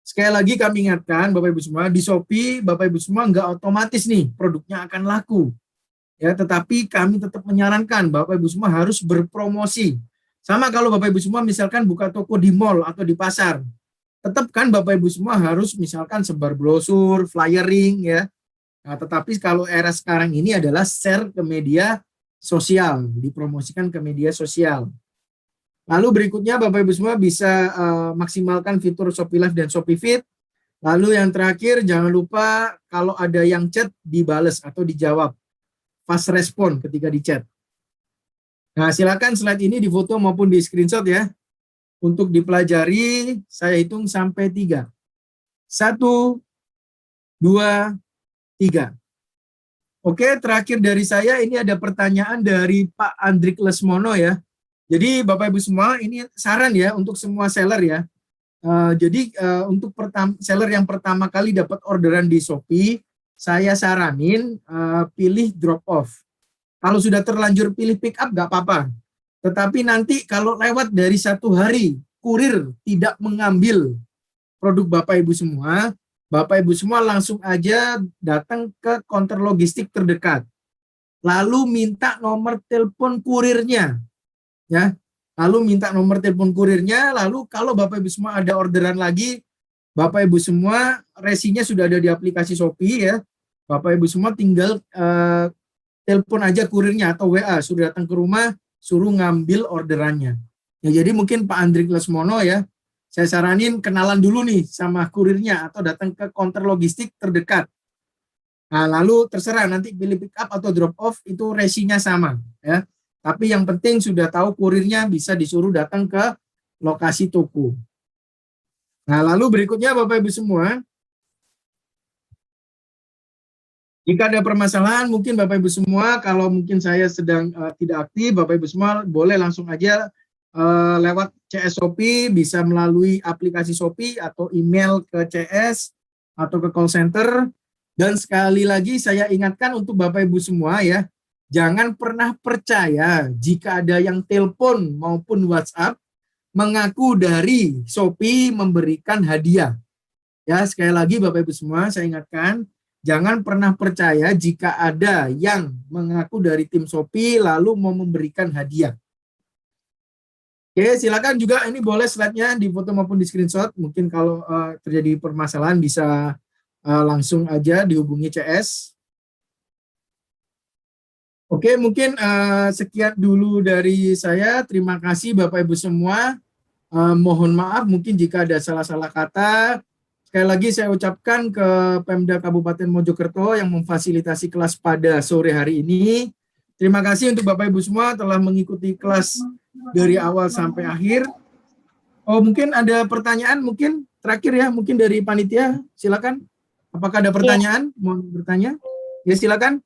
Sekali lagi kami ingatkan Bapak Ibu semua, di Shopee Bapak Ibu semua nggak otomatis nih produknya akan laku. Ya, tetapi kami tetap menyarankan Bapak Ibu semua harus berpromosi. Sama kalau Bapak Ibu semua misalkan buka toko di mall atau di pasar. Tetap kan Bapak Ibu semua harus misalkan sebar brosur, flyering ya. Nah, tetapi kalau era sekarang ini adalah share ke media sosial, dipromosikan ke media sosial. Lalu berikutnya Bapak Ibu semua bisa maksimalkan fitur Shopee Live dan Shopee Feed. Lalu yang terakhir jangan lupa kalau ada yang chat dibales atau dijawab. Fast respon ketika di chat. Nah silakan slide ini difoto maupun di screenshot ya. Untuk dipelajari saya hitung sampai 3. 1, 2, 3. Oke, terakhir dari saya ini ada pertanyaan dari Pak Andrik Lesmono ya. Jadi Bapak Ibu semua ini saran ya untuk semua seller ya. Jadi untuk seller yang pertama kali dapat orderan di Shopee, saya saranin pilih drop off. Kalau sudah terlanjur pilih pick up nggak apa-apa. Tetapi nanti kalau lewat dari 1 hari, kurir tidak mengambil produk Bapak Ibu semua, Bapak Ibu semua langsung aja datang ke counter logistik terdekat. Lalu minta nomor telepon kurirnya. Ya, lalu minta nomor telepon kurirnya, lalu kalau Bapak Ibu semua ada orderan lagi, Bapak Ibu semua resinya sudah ada di aplikasi Shopee ya. Bapak Ibu semua tinggal telepon aja kurirnya atau WA, suruh datang ke rumah, suruh ngambil orderannya. Ya, jadi mungkin Pak Andrik Lesmono ya, saya saranin kenalan dulu nih sama kurirnya atau datang ke counter logistik terdekat. Nah, lalu terserah nanti pilih pick up atau drop off itu resinya sama ya. Tapi yang penting sudah tahu kurirnya bisa disuruh datang ke lokasi toko. Nah, lalu berikutnya Bapak Ibu semua, jika ada permasalahan mungkin Bapak Ibu semua, kalau mungkin saya sedang tidak aktif, Bapak Ibu semua boleh langsung aja lewat CS Shopee, bisa melalui aplikasi Shopee atau email ke CS atau ke call center. Dan sekali lagi saya ingatkan untuk Bapak Ibu semua ya, jangan pernah percaya jika ada yang telepon maupun WhatsApp mengaku dari Shopee memberikan hadiah. Ya, sekali lagi Bapak Ibu semua saya ingatkan, jangan pernah percaya jika ada yang mengaku dari tim Shopee lalu mau memberikan hadiah. Oke, silakan juga ini boleh slide-nya di foto maupun di screenshot. Mungkin kalau terjadi permasalahan bisa langsung aja dihubungi CS. Oke, mungkin sekian dulu dari saya. Terima kasih Bapak Ibu semua. Mohon maaf mungkin jika ada salah-salah kata. Sekali lagi saya ucapkan ke Pemda Kabupaten Mojokerto yang memfasilitasi kelas pada sore hari ini. Terima kasih untuk Bapak Ibu semua telah mengikuti kelas dari awal sampai akhir. Oh, mungkin ada pertanyaan mungkin terakhir ya, mungkin dari panitia, silakan. Apakah ada pertanyaan? Mau bertanya? Ya, silakan.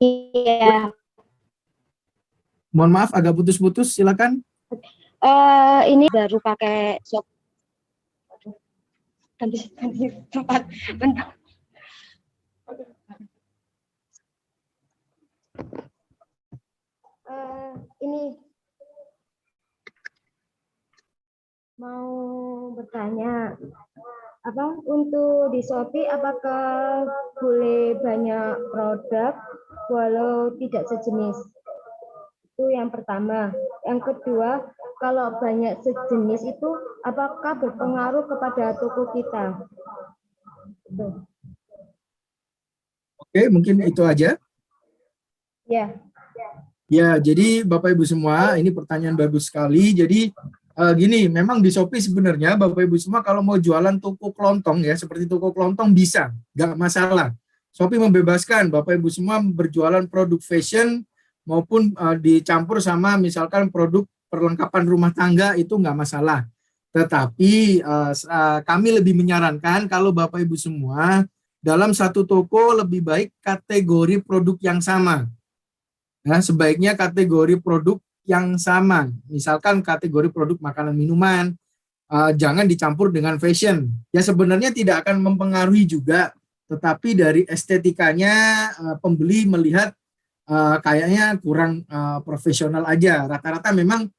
Iya. Mohon maaf agak putus-putus, silakan. Ini baru pakai shop. Ganti tempat. Bentar. Ini mau bertanya, apa untuk di Shopee apakah boleh banyak produk walau tidak sejenis? Itu yang pertama. Yang kedua, kalau banyak sejenis itu apakah berpengaruh kepada toko kita? Oke, mungkin itu aja. Ya. Ya, jadi Bapak Ibu semua, ini pertanyaan bagus sekali. Jadi gini, memang di Shopee sebenarnya Bapak Ibu semua kalau mau jualan toko kelontong ya, seperti toko kelontong bisa, nggak masalah. Shopee membebaskan Bapak Ibu semua berjualan produk fashion maupun dicampur sama misalkan produk perlengkapan rumah tangga itu nggak masalah. Tetapi kami lebih menyarankan kalau Bapak Ibu semua dalam satu toko lebih baik kategori produk yang sama. Nah, sebaiknya kategori produk yang sama. Misalkan kategori produk makanan minuman, jangan dicampur dengan fashion. Ya sebenarnya tidak akan mempengaruhi juga, tetapi dari estetikanya pembeli melihat kayaknya kurang profesional aja. Rata-rata memang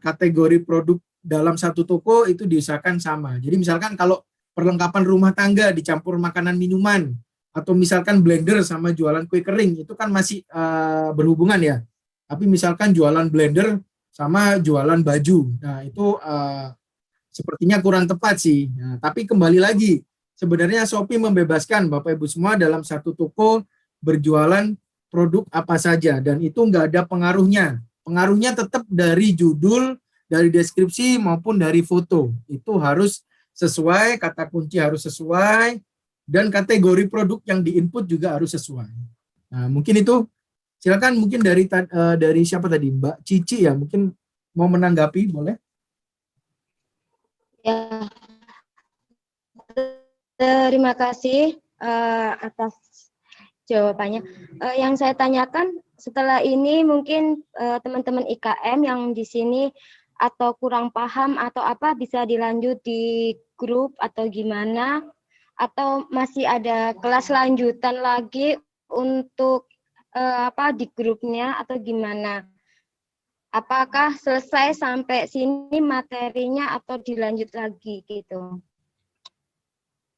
kategori produk dalam satu toko itu diusahakan sama. Jadi misalkan kalau perlengkapan rumah tangga dicampur makanan minuman, atau misalkan blender sama jualan kue kering, itu kan masih berhubungan ya. Tapi misalkan jualan blender sama jualan baju, nah itu sepertinya kurang tepat sih. Nah, tapi kembali lagi, sebenarnya Shopee membebaskan Bapak Ibu semua dalam satu toko berjualan produk apa saja, dan itu nggak ada pengaruhnya. Pengaruhnya tetap dari judul, dari deskripsi maupun dari foto. Itu harus sesuai, kata kunci harus sesuai, dan kategori produk yang diinput juga harus sesuai. Nah, mungkin itu. Silakan mungkin dari siapa tadi, Mbak Cici ya, mungkin mau menanggapi, boleh? Ya. Terima kasih atas jawabannya. Yang saya tanyakan setelah ini mungkin teman-teman IKM yang di sini atau kurang paham atau apa bisa dilanjut di grup atau gimana, atau masih ada kelas lanjutan lagi untuk di grupnya atau gimana? Apakah selesai sampai sini materinya atau dilanjut lagi gitu?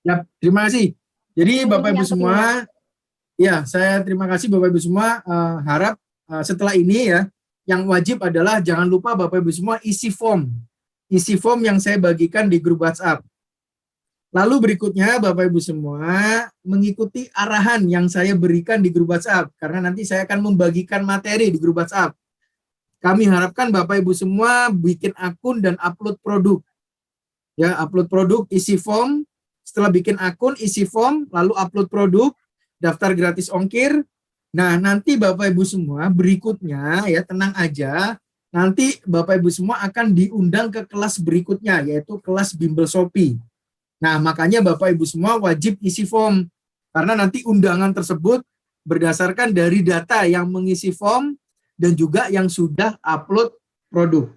Ya, terima kasih. Jadi Mungkin Bapak Ibu yang semua, ya saya terima kasih Bapak Ibu semua, harap setelah ini ya, yang wajib adalah jangan lupa Bapak Ibu semua isi form yang saya bagikan di grup WhatsApp. Lalu berikutnya Bapak Ibu semua mengikuti arahan yang saya berikan di grup WhatsApp, karena nanti saya akan membagikan materi di grup WhatsApp. Kami harapkan Bapak Ibu semua bikin akun dan upload produk. Ya, upload produk, isi form, setelah bikin akun, isi form, lalu upload produk, daftar gratis ongkir. Nah, nanti Bapak Ibu semua berikutnya ya tenang aja, nanti Bapak Ibu semua akan diundang ke kelas berikutnya, yaitu kelas Bimbel Shopee. Nah, makanya Bapak Ibu semua wajib isi form, karena nanti undangan tersebut berdasarkan dari data yang mengisi form dan juga yang sudah upload produk.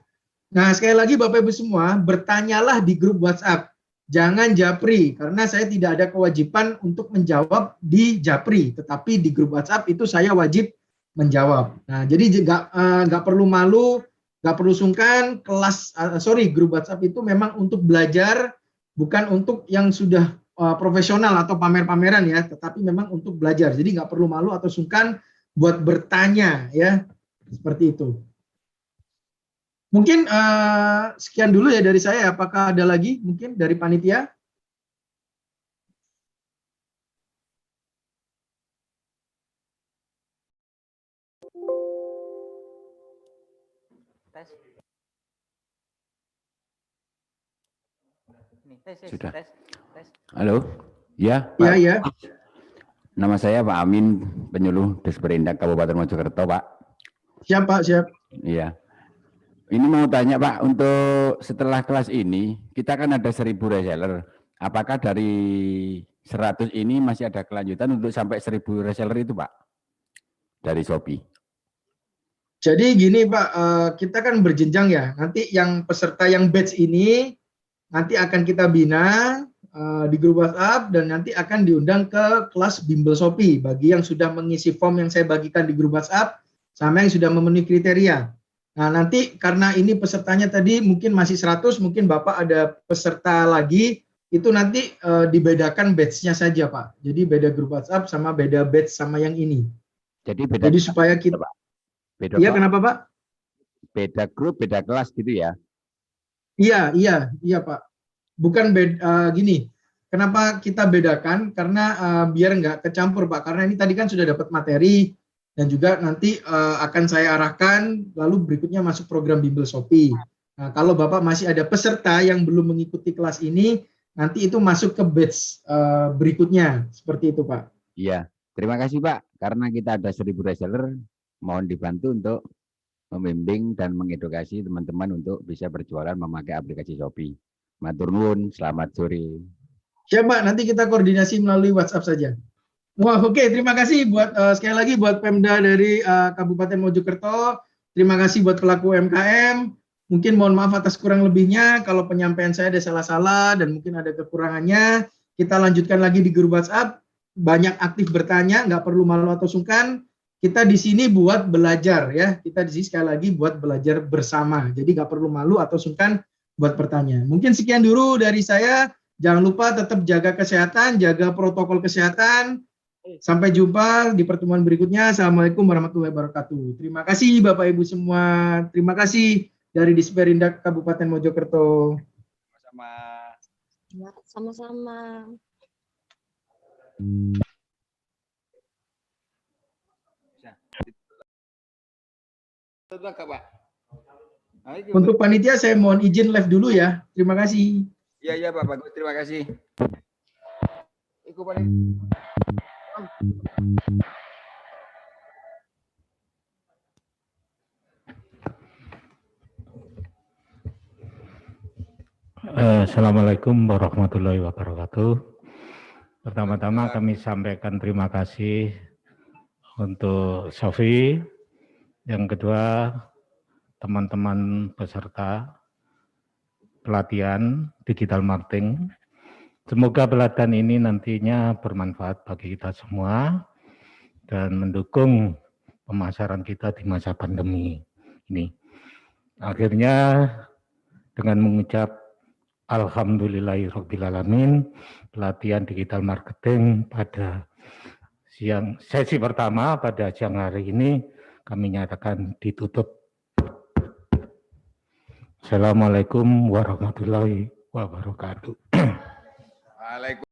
Nah, sekali lagi Bapak Ibu semua, bertanyalah di grup WhatsApp. Jangan japri, karena saya tidak ada kewajiban untuk menjawab di japri, tetapi di grup WhatsApp itu saya wajib menjawab. Nah, jadi nggak perlu malu, nggak perlu sungkan. Grup WhatsApp itu memang untuk belajar, bukan untuk yang sudah profesional atau pamer-pameran ya, tetapi memang untuk belajar. Jadi nggak perlu malu atau sungkan buat bertanya ya, seperti itu. Mungkin sekian dulu ya dari saya. Apakah ada lagi mungkin dari panitia? Sudah. Halo. Ya, Pak. Ya. Nama saya Pak Amin, penyuluh Desperindak Kabupaten Mojokerto, Pak. Siap, Pak, siap. Iya. Ini mau tanya Pak, untuk setelah kelas ini, kita kan ada 1000 reseller. Apakah dari 100 ini masih ada kelanjutan untuk sampai 1000 reseller itu Pak? Dari Shopee. Jadi gini Pak, kita kan berjenjang ya. Nanti yang peserta yang batch ini, nanti akan kita bina di grup WhatsApp dan nanti akan diundang ke kelas Bimbel Shopee. Bagi yang sudah mengisi form yang saya bagikan di grup WhatsApp, sama yang sudah memenuhi kriteria. Nah, nanti karena ini pesertanya tadi mungkin masih 100, mungkin Bapak ada peserta lagi, itu nanti dibedakan batch-nya saja, Pak. Jadi beda grup WhatsApp sama beda batch sama yang ini. Jadi supaya kita... Beda iya, kenapa, Pak? Beda grup, beda kelas gitu ya? Iya, Pak. Bukan beda, gini, kenapa kita bedakan? Karena biar nggak kecampur, Pak. Karena ini tadi kan sudah dapat materi, dan juga nanti akan saya arahkan, lalu berikutnya masuk program Bimbel Shopee. Nah, kalau Bapak masih ada peserta yang belum mengikuti kelas ini, nanti itu masuk ke batch berikutnya. Seperti itu, Pak. Iya, terima kasih Pak. Karena kita ada 1000 reseller, mohon dibantu untuk membimbing dan mengedukasi teman-teman untuk bisa berjualan memakai aplikasi Shopee. Matur nuwun, selamat sore. Siap, Pak. Nanti kita koordinasi melalui WhatsApp saja. Wah, oke. Terima kasih buat sekali lagi buat Pemda dari Kabupaten Mojokerto. Terima kasih buat pelaku UMKM. Mungkin mohon maaf atas kurang lebihnya kalau penyampaian saya ada salah-salah dan mungkin ada kekurangannya. Kita lanjutkan lagi di grup WhatsApp. Banyak aktif bertanya, nggak perlu malu atau sungkan. Kita di sini buat belajar ya. Kita di sini sekali lagi buat belajar bersama. Jadi nggak perlu malu atau sungkan buat bertanya. Mungkin sekian dulu dari saya. Jangan lupa tetap jaga kesehatan, jaga protokol kesehatan. Sampai jumpa di pertemuan berikutnya. Assalamualaikum warahmatullahi wabarakatuh. Terima kasih Bapak Ibu semua. Terima kasih dari Disperindak Kabupaten Mojokerto. Sama-sama. Untuk panitia saya mohon izin live dulu ya. Terima kasih. Iya Pak Bagus, terima kasih. Assalamualaikum warahmatullahi wabarakatuh. Pertama-tama kami sampaikan terima kasih untuk Sofi. Yang kedua, teman-teman peserta pelatihan digital marketing. Semoga pelatihan ini nantinya bermanfaat bagi kita semua dan mendukung pemasaran kita di masa pandemi ini. Akhirnya dengan mengucap Alhamdulillahirrabbilalamin, pelatihan digital marketing pada sesi pertama pada siang hari ini kami nyatakan ditutup. Assalamualaikum warahmatullahi wabarakatuh.